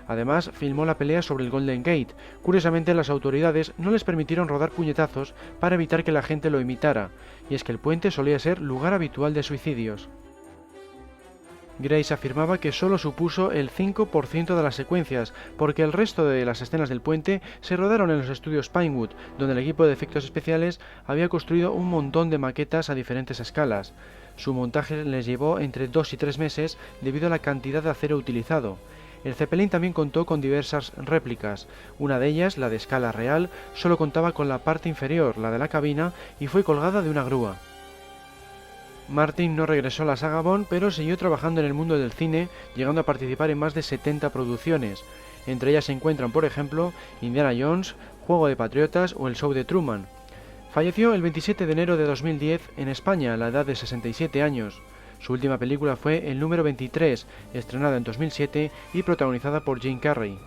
Además, filmó la pelea sobre el Golden Gate. Curiosamente, las autoridades no les permitieron rodar puñetazos para evitar que la gente lo imitara, y es que el puente solía ser lugar habitual de suicidios. Grace afirmaba que solo supuso el 5% de las secuencias, porque el resto de las escenas del puente se rodaron en los estudios Pinewood, donde el equipo de efectos especiales había construido un montón de maquetas a diferentes escalas. Su montaje les llevó entre 2 y 3 meses debido a la cantidad de acero utilizado. El Zeppelin también contó con diversas réplicas. Una de ellas, la de escala real, solo contaba con la parte inferior, la de la cabina, y fue colgada de una grúa. Martin no regresó a la saga Bond, pero siguió trabajando en el mundo del cine, llegando a participar en más de 70 producciones. Entre ellas se encuentran, por ejemplo, Indiana Jones, Juego de Patriotas o El Show de Truman. Falleció el 27 de enero de 2010 en España, a la edad de 67 años. Su última película fue El número 23, estrenada en 2007 y protagonizada por Jim Carrey.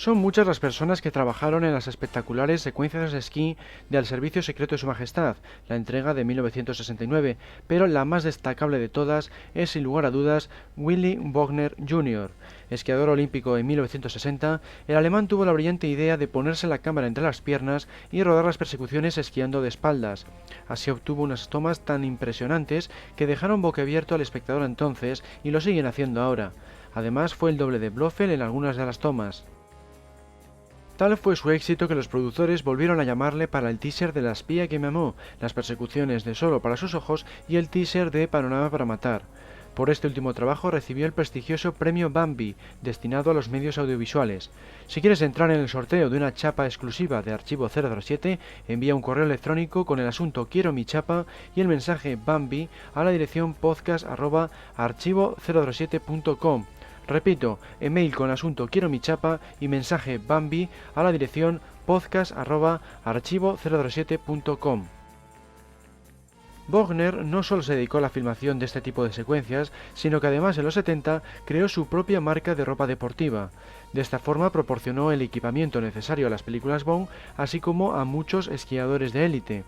Son muchas las personas que trabajaron en las espectaculares secuencias de esquí de Al Servicio Secreto de Su Majestad, la entrega de 1969, pero la más destacable de todas es sin lugar a dudas Willy Wagner Jr. Esquiador olímpico en 1960, el alemán tuvo la brillante idea de ponerse la cámara entre las piernas y rodar las persecuciones esquiando de espaldas. Así obtuvo unas tomas tan impresionantes que dejaron boquiabierto al espectador entonces y lo siguen haciendo ahora. Además fue el doble de Blofeld en algunas de las tomas. Tal fue su éxito que los productores volvieron a llamarle para el teaser de La espía que me amó, las persecuciones de Solo para sus ojos y el teaser de Panorama para matar. Por este último trabajo recibió el prestigioso premio Bambi, destinado a los medios audiovisuales. Si quieres entrar en el sorteo de una chapa exclusiva de Archivo 007, envía un correo electrónico con el asunto Quiero mi chapa y el mensaje Bambi a la dirección podcast@archivo007.com. Repito, email con asunto Quiero mi chapa y mensaje Bambi a la dirección podcast@archivo007.com. Wagner no solo se dedicó a la filmación de este tipo de secuencias, sino que además en los 70 creó su propia marca de ropa deportiva. De esta forma proporcionó el equipamiento necesario a las películas Bond, así como a muchos esquiadores de élite.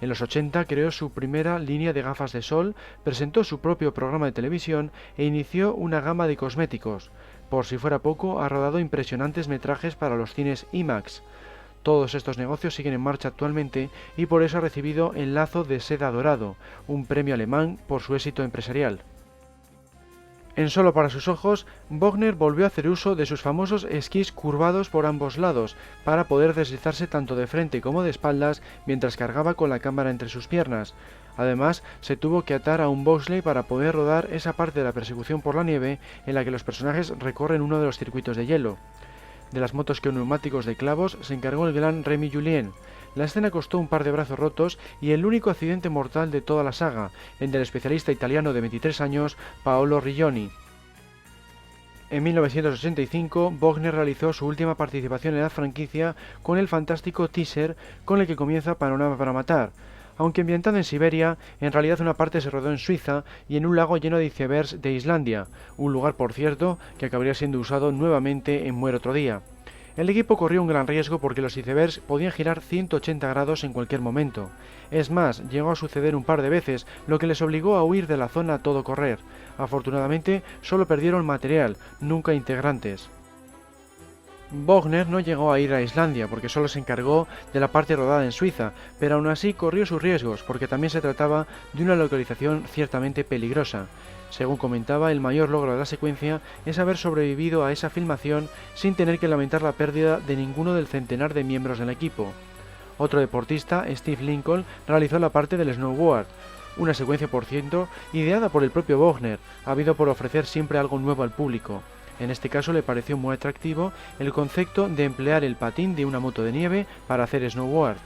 En los 80 creó su primera línea de gafas de sol, presentó su propio programa de televisión e inició una gama de cosméticos. Por si fuera poco, ha rodado impresionantes metrajes para los cines IMAX. Todos estos negocios siguen en marcha actualmente y por eso ha recibido el Lazo de Seda Dorado, un premio alemán por su éxito empresarial. En Solo para sus ojos, Wagner volvió a hacer uso de sus famosos esquís curvados por ambos lados, para poder deslizarse tanto de frente como de espaldas mientras cargaba con la cámara entre sus piernas. Además, se tuvo que atar a un bobsleigh para poder rodar esa parte de la persecución por la nieve en la que los personajes recorren uno de los circuitos de hielo. De las motos con neumáticos de clavos se encargó el gran Remy Julien. La escena costó un par de brazos rotos y el único accidente mortal de toda la saga, el del especialista italiano de 23 años, Paolo Riglioni. En 1985, Wagner realizó su última participación en la franquicia con el fantástico teaser con el que comienza Panorama para matar. Aunque ambientado en Siberia, en realidad una parte se rodó en Suiza y en un lago lleno de icebergs de Islandia, un lugar, por cierto, que acabaría siendo usado nuevamente en Muere otro día. El equipo corrió un gran riesgo porque los icebergs podían girar 180 grados en cualquier momento. Es más, llegó a suceder un par de veces, lo que les obligó a huir de la zona a todo correr. Afortunadamente, solo perdieron material, nunca integrantes. Bogner no llegó a ir a Islandia porque solo se encargó de la parte rodada en Suiza, pero aún así corrió sus riesgos porque también se trataba de una localización ciertamente peligrosa. Según comentaba, el mayor logro de la secuencia es haber sobrevivido a esa filmación sin tener que lamentar la pérdida de ninguno del centenar de miembros del equipo. Otro deportista, Steve Lincoln, realizó la parte del snowboard, una secuencia por cierto ideada por el propio Bogner, habido por ofrecer siempre algo nuevo al público. En este caso le pareció muy atractivo el concepto de emplear el patín de una moto de nieve para hacer snowboard.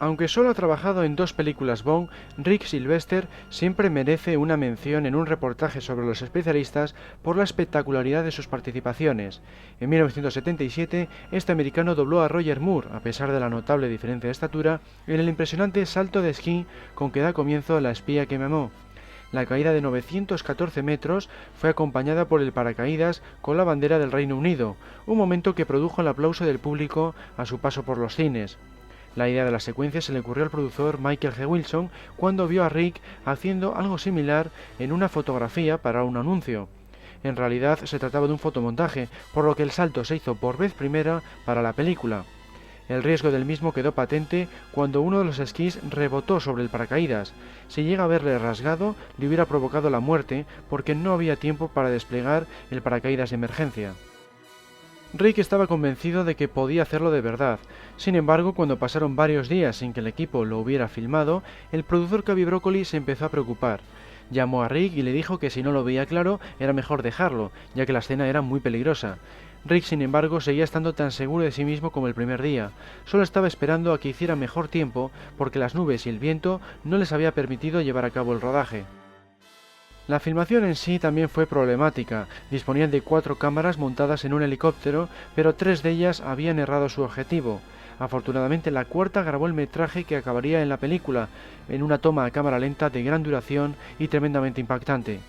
Aunque solo ha trabajado en 2 películas Bond, Rick Sylvester siempre merece una mención en un reportaje sobre los especialistas por la espectacularidad de sus participaciones. En 1977, este americano dobló a Roger Moore, a pesar de la notable diferencia de estatura, en el impresionante salto de esquí con que da comienzo La espía que me amó. La caída de 914 metros fue acompañada por el paracaídas con la bandera del Reino Unido, un momento que produjo el aplauso del público a su paso por los cines. La idea de la secuencia se le ocurrió al productor Michael G. Wilson cuando vio a Rick haciendo algo similar en una fotografía para un anuncio. En realidad se trataba de un fotomontaje, por lo que el salto se hizo por vez primera para la película. El riesgo del mismo quedó patente cuando uno de los esquís rebotó sobre el paracaídas. Si llega a haberle rasgado, le hubiera provocado la muerte porque no había tiempo para desplegar el paracaídas de emergencia. Rick estaba convencido de que podía hacerlo de verdad. Sin embargo, cuando pasaron varios días sin que el equipo lo hubiera filmado, el productor Cavi Broccoli se empezó a preocupar. Llamó a Rick y le dijo que si no lo veía claro, era mejor dejarlo, ya que la escena era muy peligrosa. Rick, sin embargo, seguía estando tan seguro de sí mismo como el primer día. Solo estaba esperando a que hiciera mejor tiempo, porque las nubes y el viento no les había permitido llevar a cabo el rodaje. La filmación en sí también fue problemática. Disponían de 4 cámaras montadas en un helicóptero, pero 3 de ellas habían errado su objetivo. Afortunadamente la cuarta grabó el metraje que acabaría en la película, en una toma a cámara lenta de gran duración y tremendamente impactante.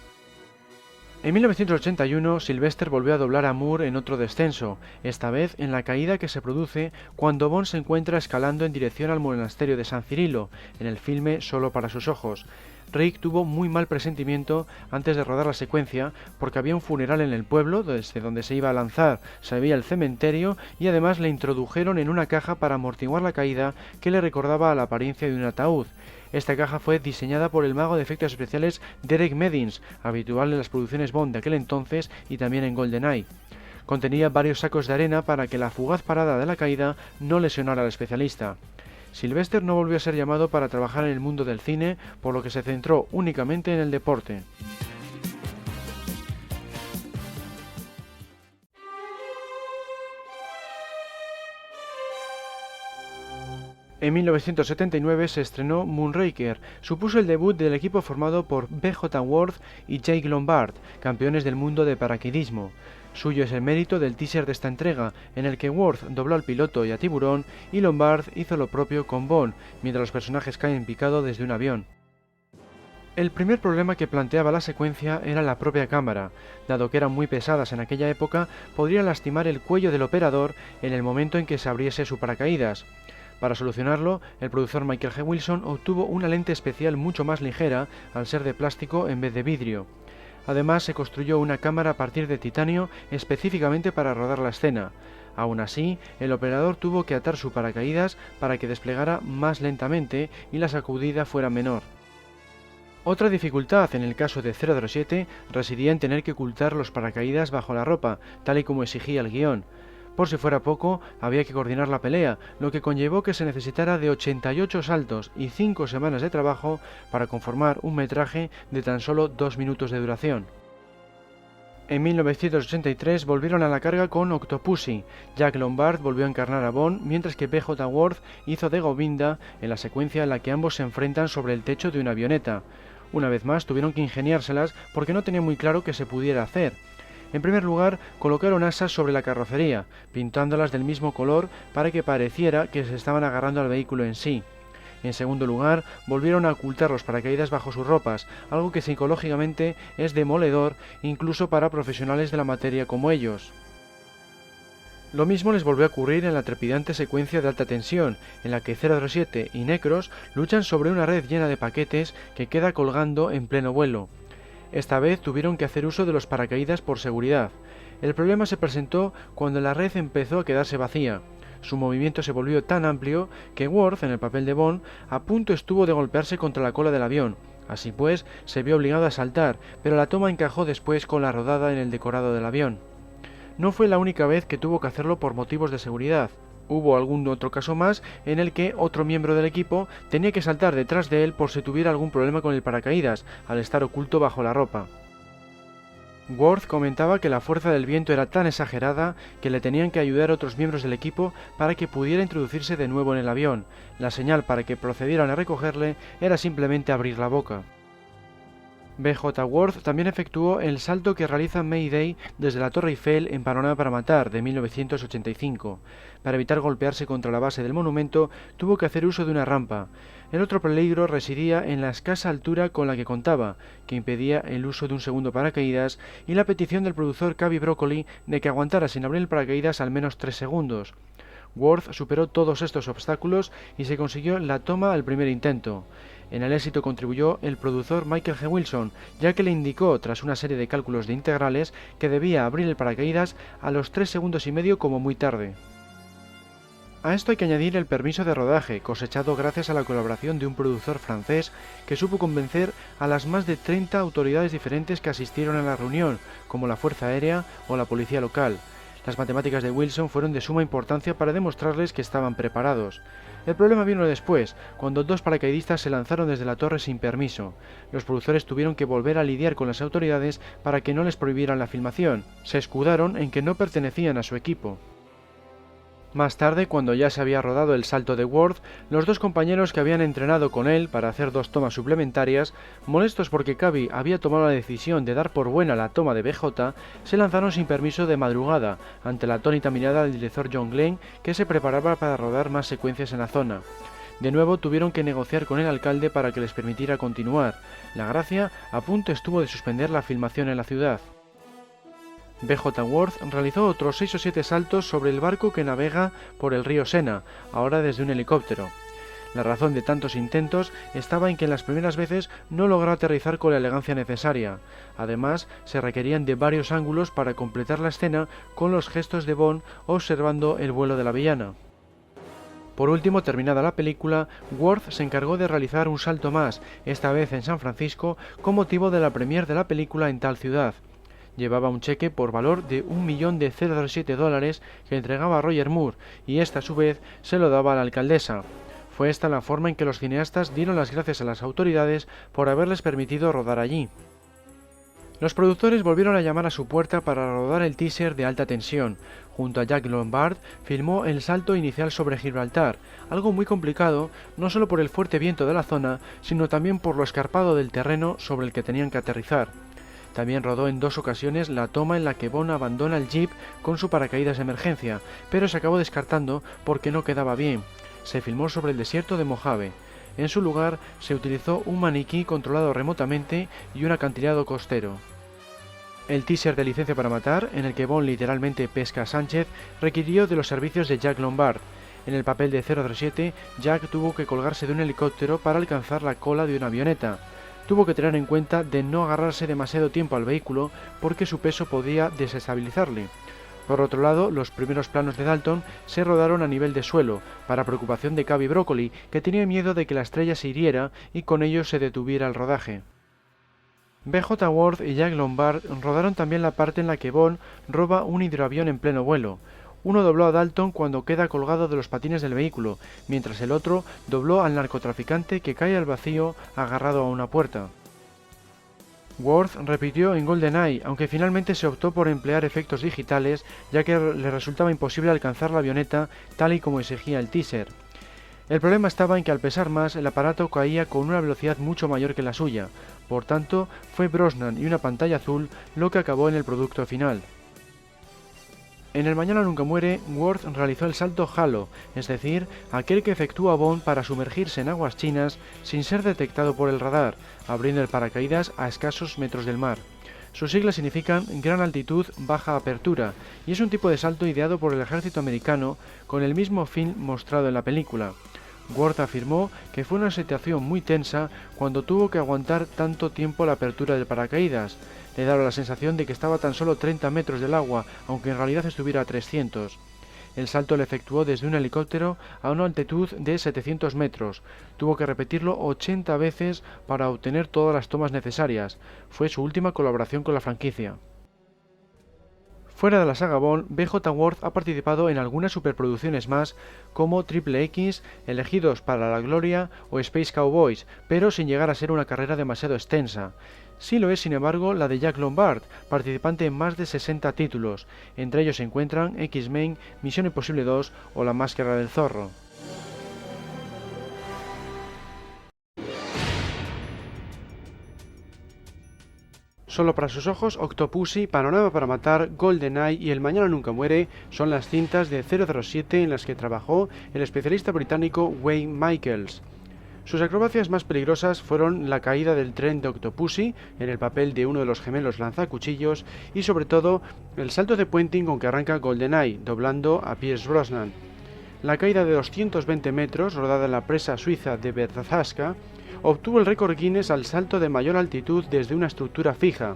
En 1981, Sylvester volvió a doblar a Moore en otro descenso, esta vez en la caída que se produce cuando Bond se encuentra escalando en dirección al monasterio de San Cirilo, en el filme Solo para sus ojos. Rick tuvo muy mal presentimiento antes de rodar la secuencia porque había un funeral en el pueblo desde donde se iba a lanzar, se veía el cementerio y además le introdujeron en una caja para amortiguar la caída que le recordaba a la apariencia de un ataúd. Esta caja fue diseñada por el mago de efectos especiales Derek Meddings, habitual en las producciones Bond de aquel entonces y también en GoldenEye. Contenía varios sacos de arena para que la fugaz parada de la caída no lesionara al especialista. Sylvester no volvió a ser llamado para trabajar en el mundo del cine, por lo que se centró únicamente en el deporte. En 1979 se estrenó Moonraker, supuso el debut del equipo formado por B.J. Worth y Jake Lombard, campeones del mundo de paracaidismo. Suyo es el mérito del teaser de esta entrega, en el que Worth dobló al piloto y a Tiburón y Lombard hizo lo propio con Bond, mientras los personajes caen en picado desde un avión. El primer problema que planteaba la secuencia era la propia cámara. Dado que eran muy pesadas en aquella época, podría lastimar el cuello del operador en el momento en que se abriese su paracaídas. Para solucionarlo, el productor Michael G. Wilson obtuvo una lente especial mucho más ligera al ser de plástico en vez de vidrio. Además, se construyó una cámara a partir de titanio específicamente para rodar la escena. Aún así, el operador tuvo que atar su paracaídas para que desplegara más lentamente y la sacudida fuera menor. Otra dificultad en el caso de 007 residía en tener que ocultar los paracaídas bajo la ropa, tal y como exigía el guión. Por si fuera poco, había que coordinar la pelea, lo que conllevó que se necesitara de 88 saltos y 5 semanas de trabajo para conformar un metraje de tan solo 2 minutos de duración. En 1983 volvieron a la carga con Octopussy. Jack Lombard volvió a encarnar a Bond, mientras que B.J. Worth hizo de Govinda en la secuencia en la que ambos se enfrentan sobre el techo de una avioneta. Una vez más tuvieron que ingeniárselas porque no tenía muy claro qué se pudiera hacer. En primer lugar, colocaron asas sobre la carrocería, pintándolas del mismo color para que pareciera que se estaban agarrando al vehículo en sí. En segundo lugar, volvieron a ocultar los paracaídas bajo sus ropas, algo que psicológicamente es demoledor incluso para profesionales de la materia como ellos. Lo mismo les volvió a ocurrir en la trepidante secuencia de alta tensión, en la que 007 y Necros luchan sobre una red llena de paquetes que queda colgando en pleno vuelo. Esta vez tuvieron que hacer uso de los paracaídas por seguridad. El problema se presentó cuando la red empezó a quedarse vacía. Su movimiento se volvió tan amplio que Worf, en el papel de Bond, a punto estuvo de golpearse contra la cola del avión. Así pues, se vio obligado a saltar, pero la toma encajó después con la rodada en el decorado del avión. No fue la única vez que tuvo que hacerlo por motivos de seguridad. Hubo algún otro caso más en el que otro miembro del equipo tenía que saltar detrás de él por si tuviera algún problema con el paracaídas, al estar oculto bajo la ropa. Worf comentaba que la fuerza del viento era tan exagerada que le tenían que ayudar a otros miembros del equipo para que pudiera introducirse de nuevo en el avión. La señal para que procedieran a recogerle era simplemente abrir la boca. B.J. Worth también efectuó el salto que realiza Mayday desde la Torre Eiffel en Panorama para Matar de 1985. Para evitar golpearse contra la base del monumento, tuvo que hacer uso de una rampa. El otro peligro residía en la escasa altura con la que contaba, que impedía el uso de un segundo paracaídas, y la petición del productor Cubby Broccoli de que aguantara sin abrir el paracaídas al menos 3 segundos. Worth superó todos estos obstáculos y se consiguió la toma al primer intento. En el éxito contribuyó el productor Michael G. Wilson, ya que le indicó, tras una serie de cálculos de integrales, que debía abrir el paracaídas a los 3 segundos y medio como muy tarde. A esto hay que añadir el permiso de rodaje, cosechado gracias a la colaboración de un productor francés que supo convencer a las más de 30 autoridades diferentes que asistieron a la reunión, como la Fuerza Aérea o la Policía Local. Las matemáticas de Wilson fueron de suma importancia para demostrarles que estaban preparados. El problema vino después, cuando 2 paracaidistas se lanzaron desde la torre sin permiso. Los productores tuvieron que volver a lidiar con las autoridades para que no les prohibieran la filmación. Se escudaron en que no pertenecían a su equipo. Más tarde, cuando ya se había rodado el salto de Worth, los 2 compañeros que habían entrenado con él para hacer 2 tomas suplementarias, molestos porque Cubby había tomado la decisión de dar por buena la toma de BJ, se lanzaron sin permiso de madrugada, ante la atónita mirada del director John Glenn, que se preparaba para rodar más secuencias en la zona. De nuevo tuvieron que negociar con el alcalde para que les permitiera continuar. La Gracia a punto estuvo de suspender la filmación en la ciudad. B.J. Worth realizó otros 6 o 7 saltos sobre el barco que navega por el río Sena, ahora desde un helicóptero. La razón de tantos intentos estaba en que en las primeras veces no logró aterrizar con la elegancia necesaria. Además, se requerían de varios ángulos para completar la escena con los gestos de Bond observando el vuelo de la villana. Por último, terminada la película, Worth se encargó de realizar un salto más, esta vez en San Francisco, con motivo de la premiere de la película en tal ciudad. Llevaba un cheque por valor de $1.007 que entregaba a Roger Moore, y ésta a su vez se lo daba a la alcaldesa. Fue esta la forma en que los cineastas dieron las gracias a las autoridades por haberles permitido rodar allí. Los productores volvieron a llamar a su puerta para rodar el teaser de alta tensión. Junto a Jack Lombard filmó el salto inicial sobre Gibraltar, algo muy complicado no solo por el fuerte viento de la zona, sino también por lo escarpado del terreno sobre el que tenían que aterrizar. También rodó en 2 ocasiones la toma en la que Bond abandona el jeep con su paracaídas de emergencia, pero se acabó descartando porque no quedaba bien. Se filmó sobre el desierto de Mojave. En su lugar se utilizó un maniquí controlado remotamente y un acantilado costero. El teaser de Licencia para Matar, en el que Bond literalmente pesca a Sánchez, requirió de los servicios de Jack Lombard. En el papel de 007, Jack tuvo que colgarse de un helicóptero para alcanzar la cola de una avioneta. Tuvo que tener en cuenta de no agarrarse demasiado tiempo al vehículo porque su peso podía desestabilizarle. Por otro lado, los primeros planos de Dalton se rodaron a nivel de suelo, para preocupación de Cubby Broccoli, que tenía miedo de que la estrella se hiriera y con ello se detuviera el rodaje. B.J. Worth y Jack Lombard rodaron también la parte en la que Bond roba un hidroavión en pleno vuelo. Uno dobló a Dalton cuando queda colgado de los patines del vehículo, mientras el otro dobló al narcotraficante que cae al vacío agarrado a una puerta. Worth repitió en GoldenEye, aunque finalmente se optó por emplear efectos digitales, ya que le resultaba imposible alcanzar la avioneta tal y como exigía el teaser. El problema estaba en que al pesar más, el aparato caía con una velocidad mucho mayor que la suya, por tanto, fue Brosnan y una pantalla azul lo que acabó en el producto final. En El mañana nunca muere, Worf realizó el salto Halo, es decir, aquel que efectúa Bond para sumergirse en aguas chinas sin ser detectado por el radar, abriendo el paracaídas a escasos metros del mar. Sus siglas significan gran altitud, baja apertura, y es un tipo de salto ideado por el ejército americano con el mismo fin mostrado en la película. Worf afirmó que fue una situación muy tensa cuando tuvo que aguantar tanto tiempo la apertura del paracaídas. Le daba la sensación de que estaba tan solo 30 metros del agua, aunque en realidad estuviera a 300. El salto lo efectuó desde un helicóptero a una altitud de 700 metros. Tuvo que repetirlo 80 veces para obtener todas las tomas necesarias. Fue su última colaboración con la franquicia. Fuera de la saga Bond, B.J. Worf ha participado en algunas superproducciones más, como Triple X, Elegidos para la Gloria o Space Cowboys, pero sin llegar a ser una carrera demasiado extensa. Sí lo es, sin embargo, la de Jack Lombard, participante en más de 60 títulos. Entre ellos se encuentran X-Men, Misión Imposible 2 o La Máscara del Zorro. Solo para sus ojos, Octopussy, Panorama para matar, GoldenEye y El mañana nunca muere son las cintas de 007 en las que trabajó el especialista británico Wayne Michaels. Sus acrobacias más peligrosas fueron la caída del tren de Octopussy en el papel de uno de los gemelos lanzacuchillos y sobre todo el salto de puenting con que arranca GoldenEye, doblando a Pierce Brosnan. La caída de 220 metros, rodada en la presa suiza de Berchtesgaden, obtuvo el récord Guinness al salto de mayor altitud desde una estructura fija.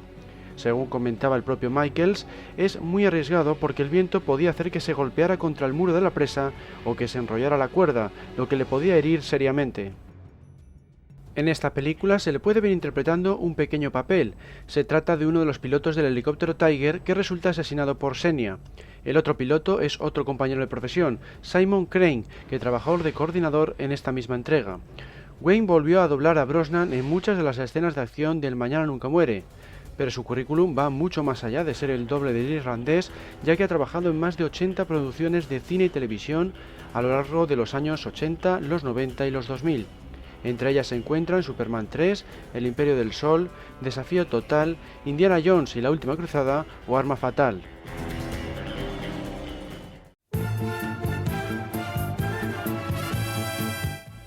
Según comentaba el propio Michaels, es muy arriesgado porque el viento podía hacer que se golpeara contra el muro de la presa o que se enrollara la cuerda, lo que le podía herir seriamente. En esta película se le puede ver interpretando un pequeño papel. Se trata de uno de los pilotos del helicóptero Tiger que resulta asesinado por Xenia. El otro piloto es otro compañero de profesión, Simon Crane, que trabajó de coordinador en esta misma entrega. Wayne volvió a doblar a Brosnan en muchas de las escenas de acción del Mañana nunca muere, pero su currículum va mucho más allá de ser el doble del irlandés, ya que ha trabajado en más de 80 producciones de cine y televisión a lo largo de los años 80, los 90 y los 2000. Entre ellas se encuentran Superman 3, El Imperio del Sol, Desafío Total, Indiana Jones y la Última Cruzada o Arma Fatal.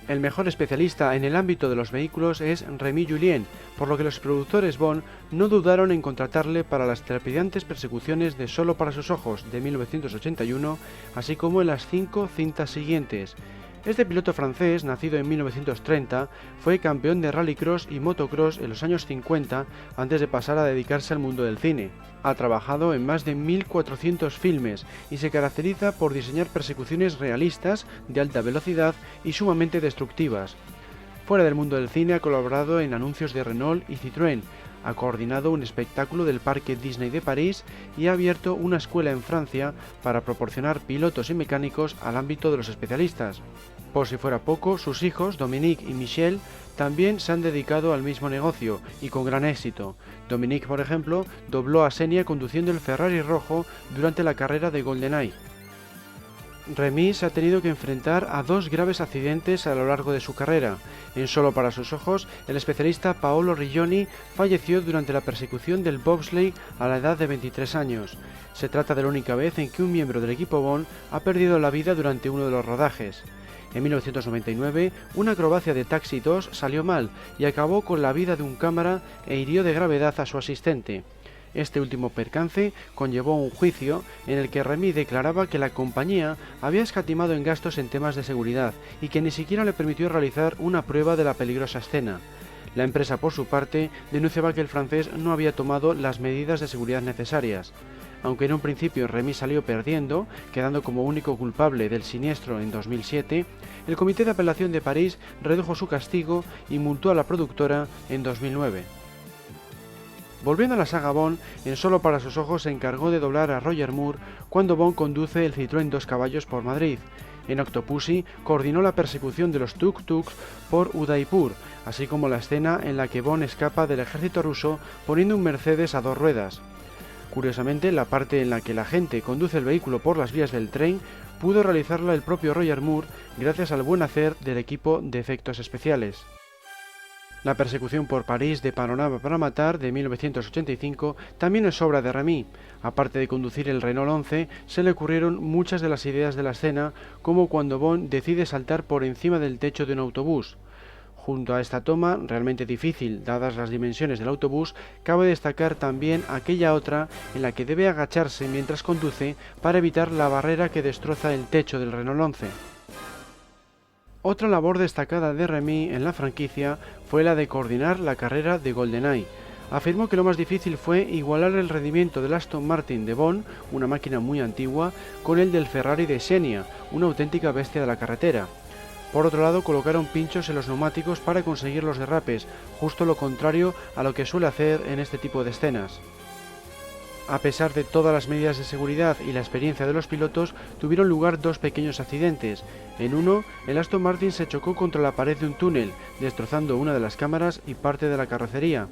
El mejor especialista en el ámbito de los vehículos es Remy Julien, por lo que los productores Bond no dudaron en contratarle para las trepidantes persecuciones de Solo para sus ojos de 1981, así como en las 5 cintas siguientes. Este piloto francés, nacido en 1930, fue campeón de rallycross y motocross en los años 50 antes de pasar a dedicarse al mundo del cine. Ha trabajado en más de 1400 filmes y se caracteriza por diseñar persecuciones realistas, de alta velocidad y sumamente destructivas. Fuera del mundo del cine ha colaborado en anuncios de Renault y Citroën, ha coordinado un espectáculo del Parque Disney de París y ha abierto una escuela en Francia para proporcionar pilotos y mecánicos al ámbito de los especialistas. Por si fuera poco, sus hijos, Dominique y Michel, también se han dedicado al mismo negocio y con gran éxito. Dominique, por ejemplo, dobló a Xenia conduciendo el Ferrari rojo durante la carrera de GoldenEye. Remy se ha tenido que enfrentar a 2 graves accidentes a lo largo de su carrera. En Solo para sus ojos, el especialista Paolo Rigioni falleció durante la persecución del bobsleigh a la edad de 23 años. Se trata de la única vez en que un miembro del equipo Bond ha perdido la vida durante uno de los rodajes. En 1999, una acrobacia de Taxi 2 salió mal y acabó con la vida de un cámara e hirió de gravedad a su asistente. Este último percance conllevó un juicio en el que Remy declaraba que la compañía había escatimado en gastos en temas de seguridad y que ni siquiera le permitió realizar una prueba de la peligrosa escena. La empresa, por su parte, denunciaba que el francés no había tomado las medidas de seguridad necesarias. Aunque en un principio Remy salió perdiendo, quedando como único culpable del siniestro en 2007, el Comité de Apelación de París redujo su castigo y multó a la productora en 2009. Volviendo a la saga Bond, en Solo para sus ojos se encargó de doblar a Roger Moore cuando Bond conduce el Citroën 2 caballos por Madrid. En Octopussy coordinó la persecución de los tuk-tuks por Udaipur, así como la escena en la que Bond escapa del ejército ruso poniendo un Mercedes a 2 ruedas. Curiosamente, la parte en la que la gente conduce el vehículo por las vías del tren pudo realizarla el propio Roger Moore gracias al buen hacer del equipo de efectos especiales. La persecución por París de Panorama para matar de 1985 también es obra de Remy. Aparte de conducir el Renault 11, se le ocurrieron muchas de las ideas de la escena, como cuando Bond decide saltar por encima del techo de un autobús. Junto a esta toma, realmente difícil dadas las dimensiones del autobús, cabe destacar también aquella otra en la que debe agacharse mientras conduce para evitar la barrera que destroza el techo del Renault 11. Otra labor destacada de Remy en la franquicia fue la de coordinar la carrera de GoldenEye. Afirmó que lo más difícil fue igualar el rendimiento del Aston Martin de Bond, una máquina muy antigua, con el del Ferrari de Xenia, una auténtica bestia de la carretera. Por otro lado, colocaron pinchos en los neumáticos para conseguir los derrapes, justo lo contrario a lo que suele hacer en este tipo de escenas. A pesar de todas las medidas de seguridad y la experiencia de los pilotos, tuvieron lugar dos pequeños accidentes. En uno, el Aston Martin se chocó contra la pared de un túnel, destrozando una de las cámaras y parte de la carrocería.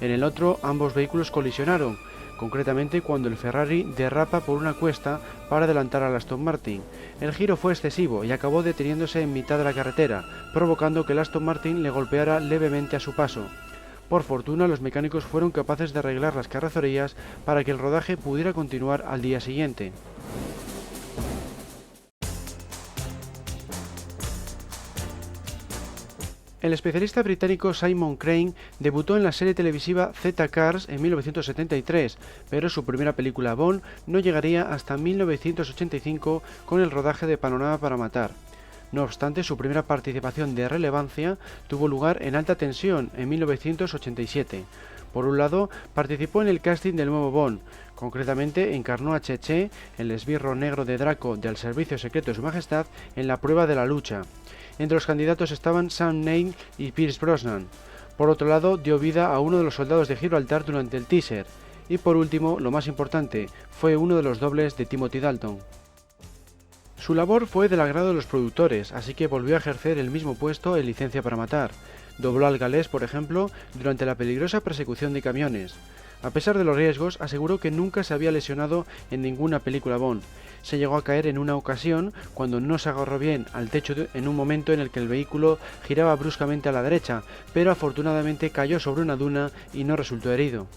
En el otro, ambos vehículos colisionaron, concretamente cuando el Ferrari derrapa por una cuesta para adelantar al Aston Martin. El giro fue excesivo y acabó deteniéndose en mitad de la carretera, provocando que el Aston Martin le golpeara levemente a su paso. Por fortuna, los mecánicos fueron capaces de arreglar las carrocerías para que el rodaje pudiera continuar al día siguiente. El especialista británico Simon Crane debutó en la serie televisiva Z-Cars en 1973, pero su primera película Bond no llegaría hasta 1985 con el rodaje de Panorama para matar. No obstante, su primera participación de relevancia tuvo lugar en Alta tensión en 1987. Por un lado, participó en el casting del nuevo Bond, concretamente encarnó a Cheche, el esbirro negro de Draco del Servicio Secreto de Su Majestad, en La prueba de la lucha. Entre los candidatos estaban Sam Neill y Pierce Brosnan. Por otro lado, dio vida a uno de los soldados de Gibraltar durante el teaser. Y por último, lo más importante, fue uno de los dobles de Timothy Dalton. Su labor fue del agrado de los productores, así que volvió a ejercer el mismo puesto en Licencia para matar. Dobló al galés, por ejemplo, durante la peligrosa persecución de camiones. A pesar de los riesgos, aseguró que nunca se había lesionado en ninguna película Bond. Se llegó a caer en una ocasión cuando no se agarró bien al techo en un momento en el que el vehículo giraba bruscamente a la derecha, pero afortunadamente cayó sobre una duna y no resultó herido.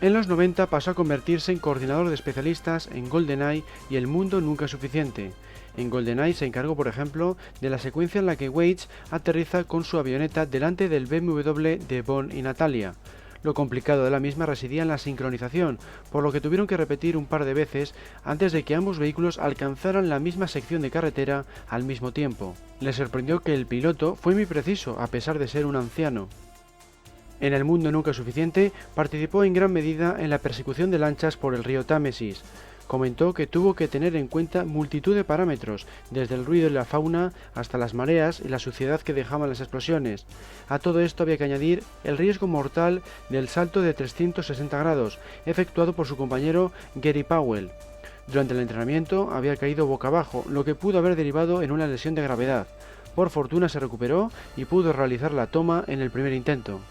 En los 90 pasó a convertirse en coordinador de especialistas en GoldenEye y El mundo nunca es suficiente. En GoldenEye se encargó, por ejemplo, de la secuencia en la que Waits aterriza con su avioneta delante del BMW de Bond y Natalia. Lo complicado de la misma residía en la sincronización, por lo que tuvieron que repetir un par de veces antes de que ambos vehículos alcanzaran la misma sección de carretera al mismo tiempo. Les sorprendió que el piloto fue muy preciso, a pesar de ser un anciano. En El mundo nunca es suficiente, participó en gran medida en la persecución de lanchas por el río Támesis. Comentó que tuvo que tener en cuenta multitud de parámetros, desde el ruido y la fauna hasta las mareas y la suciedad que dejaban las explosiones. A todo esto había que añadir el riesgo mortal del salto de 360 grados, efectuado por su compañero Gary Powell. Durante el entrenamiento había caído boca abajo, lo que pudo haber derivado en una lesión de gravedad. Por fortuna se recuperó y pudo realizar la toma en el primer intento.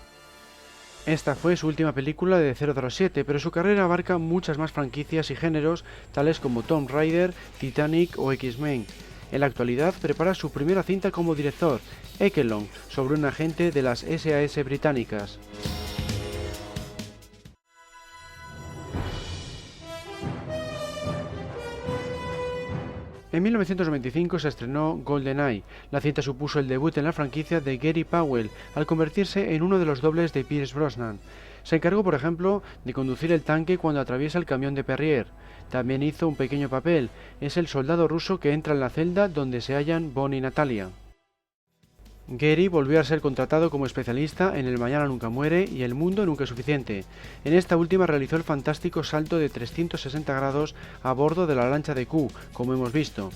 Esta fue su última película de 007, pero su carrera abarca muchas más franquicias y géneros, tales como Tomb Raider, Titanic o X-Men. En la actualidad prepara su primera cinta como director, Echelon, sobre un agente de las SAS británicas. En 1995 se estrenó GoldenEye. La cinta supuso el debut en la franquicia de Gary Powell, al convertirse en uno de los dobles de Pierce Brosnan. Se encargó, por ejemplo, de conducir el tanque cuando atraviesa el camión de Perrier. También hizo un pequeño papel, es el soldado ruso que entra en la celda donde se hallan Bond y Natalia. Gary volvió a ser contratado como especialista en El mañana nunca muere y El mundo nunca es suficiente. En esta última realizó el fantástico salto de 360 grados a bordo de la lancha de Q, como hemos visto.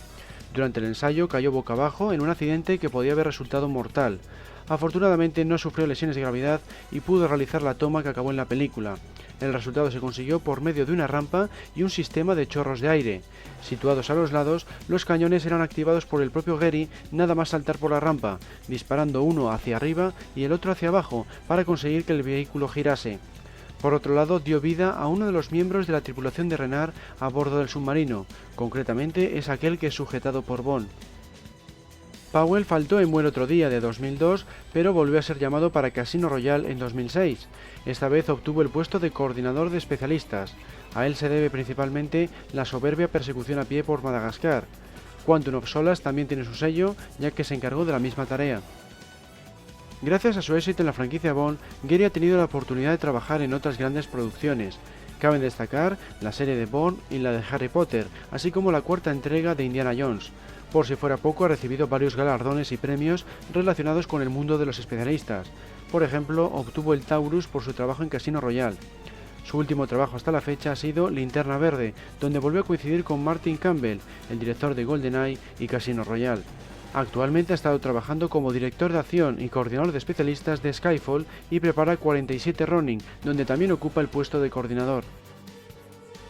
Durante el ensayo cayó boca abajo en un accidente que podía haber resultado mortal. Afortunadamente no sufrió lesiones de gravedad y pudo realizar la toma que acabó en la película. El resultado se consiguió por medio de una rampa y un sistema de chorros de aire. Situados a los lados, los cañones eran activados por el propio Gary nada más saltar por la rampa, disparando uno hacia arriba y el otro hacia abajo para conseguir que el vehículo girase. Por otro lado, dio vida a uno de los miembros de la tripulación de Renard a bordo del submarino, concretamente es aquel que es sujetado por Bond. Powell faltó en Muere otro día de 2002, pero volvió a ser llamado para Casino Royale en 2006. Esta vez obtuvo el puesto de coordinador de especialistas. A él se debe principalmente la soberbia persecución a pie por Madagascar. Quantum of Solace también tiene su sello, ya que se encargó de la misma tarea. Gracias a su éxito en la franquicia Bond, Gary ha tenido la oportunidad de trabajar en otras grandes producciones. Caben destacar la serie de Bond y la de Harry Potter, así como la cuarta entrega de Indiana Jones. Por si fuera poco, ha recibido varios galardones y premios relacionados con el mundo de los especialistas. Por ejemplo, obtuvo el Taurus por su trabajo en Casino Royale. Su último trabajo hasta la fecha ha sido Linterna Verde, donde volvió a coincidir con Martin Campbell, el director de GoldenEye y Casino Royale. Actualmente ha estado trabajando como director de acción y coordinador de especialistas de Skyfall y prepara 47 Ronin, donde también ocupa el puesto de coordinador.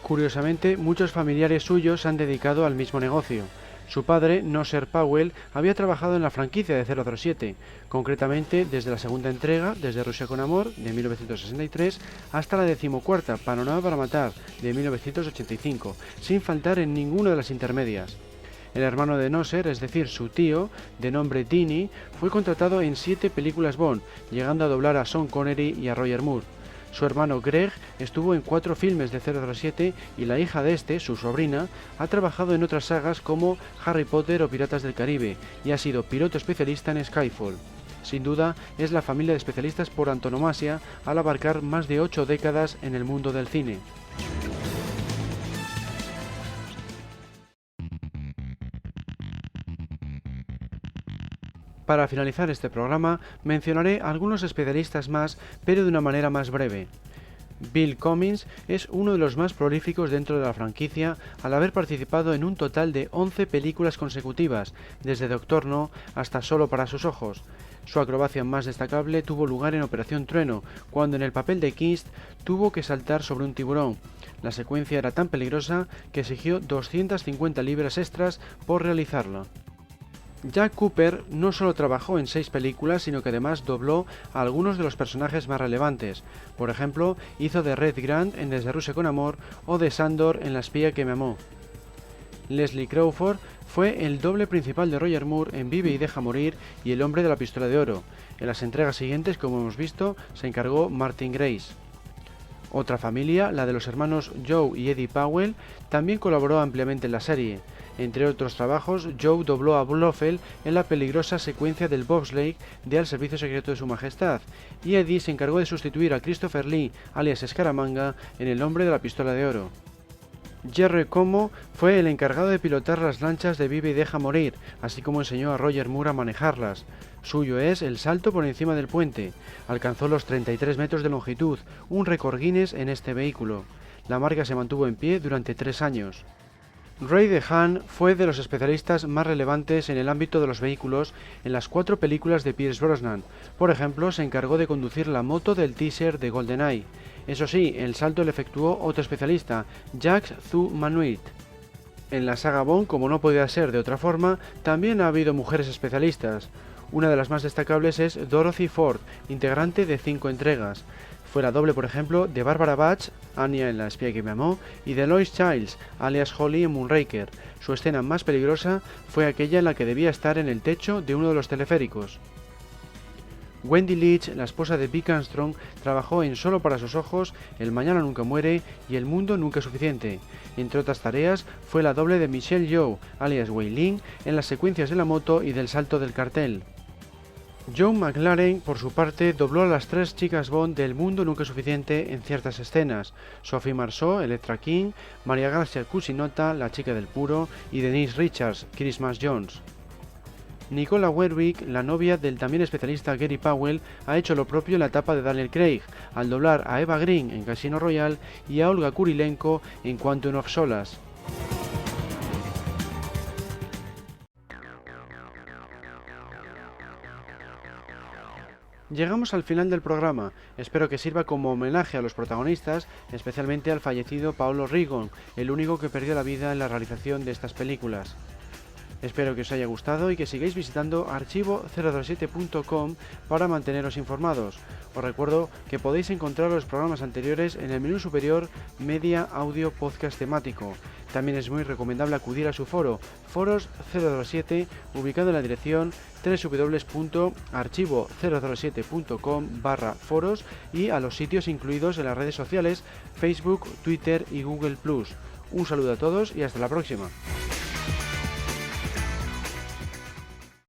Curiosamente, muchos familiares suyos se han dedicado al mismo negocio. Su padre, Nosser Powell, había trabajado en la franquicia de 007, concretamente desde la segunda entrega, desde Rusia con Amor, de 1963, hasta la 14ª, Panorama para Matar, de 1985, sin faltar en ninguna de las intermedias. El hermano de Nosser, es decir, su tío, de nombre Dini, fue contratado en 7 películas Bond, llegando a doblar a Sean Connery y a Roger Moore. Su hermano Greg estuvo en 4 filmes de 007 y la hija de este, su sobrina, ha trabajado en otras sagas como Harry Potter o Piratas del Caribe y ha sido piloto especialista en Skyfall. Sin duda, es la familia de especialistas por antonomasia al abarcar más de 8 décadas en el mundo del cine. Para finalizar este programa, mencionaré algunos especialistas más, pero de una manera más breve. Bill Cummings es uno de los más prolíficos dentro de la franquicia al haber participado en un total de 11 películas consecutivas, desde Doctor No hasta Solo para sus ojos. Su acrobacia más destacable tuvo lugar en Operación Trueno, cuando en el papel de Kist tuvo que saltar sobre un tiburón. La secuencia era tan peligrosa que exigió 250 libras extras por realizarla. Jack Cooper no solo trabajó en 6 películas, sino que además dobló a algunos de los personajes más relevantes. Por ejemplo, hizo de Red Grant en Desde Rusia con Amor o de Sandor en La espía que me amó. Leslie Crawford fue el doble principal de Roger Moore en Vive y deja morir y El hombre de la pistola de oro. En las entregas siguientes, como hemos visto, se encargó Martin Grace. Otra familia, la de los hermanos Joe y Eddie Powell, también colaboró ampliamente en la serie. Entre otros trabajos, Joe dobló a Blofeld en la peligrosa secuencia del bobsleigh de Al servicio secreto de su majestad, y Eddie se encargó de sustituir a Christopher Lee, alias Scaramanga, en El hombre de la pistola de oro. Jerry Como fue el encargado de pilotar las lanchas de Vive y deja morir, así como enseñó a Roger Moore a manejarlas. Suyo es el salto por encima del puente. Alcanzó los 33 metros de longitud, un récord Guinness en este vehículo. La marca se mantuvo en pie durante 3 años. Ray DeHaan fue de los especialistas más relevantes en el ámbito de los vehículos en las 4 películas de Pierce Brosnan. Por ejemplo, se encargó de conducir la moto del teaser de GoldenEye. Eso sí, el salto lo efectuó otro especialista, Jacques Thu Manuit. En la saga Bond, como no podía ser de otra forma, también ha habido mujeres especialistas. Una de las más destacables es Dorothy Ford, integrante de 5 entregas. Fue la doble, por ejemplo, de Barbara Bach, Anya en La espía que me amó, y de Lois Childs, alias Holly en Moonraker. Su escena más peligrosa fue aquella en la que debía estar en el techo de uno de los teleféricos. Wendy Leach, la esposa de Vic Armstrong, trabajó en Solo para sus ojos, El mañana nunca muere y El mundo nunca es suficiente. Entre otras tareas, fue la doble de Michelle Yeoh, alias Wei Ling, en las secuencias de la moto y del salto del cartel. John McLaren, por su parte, dobló a las 3 chicas Bond de El mundo nunca es suficiente en ciertas escenas: Sophie Marceau, Electra King, María García Cusinota, la chica del puro, y Denise Richards, Christmas Jones. Nicola Werwick, la novia del también especialista Gary Powell, ha hecho lo propio en la etapa de Daniel Craig, al doblar a Eva Green en Casino Royale y a Olga Kurilenko en Quantum of Solace. Llegamos al final del programa. Espero que sirva como homenaje a los protagonistas, especialmente al fallecido Paolo Rigon, el único que perdió la vida en la realización de estas películas. Espero que os haya gustado y que sigáis visitando archivo007.com para manteneros informados. Os recuerdo que podéis encontrar los programas anteriores en el menú superior Media Audio Podcast temático. También es muy recomendable acudir a su foro, Foros 007, ubicado en la dirección www.archivo007.com/foros y a los sitios incluidos en las redes sociales Facebook, Twitter y Google+. Un saludo a todos y hasta la próxima.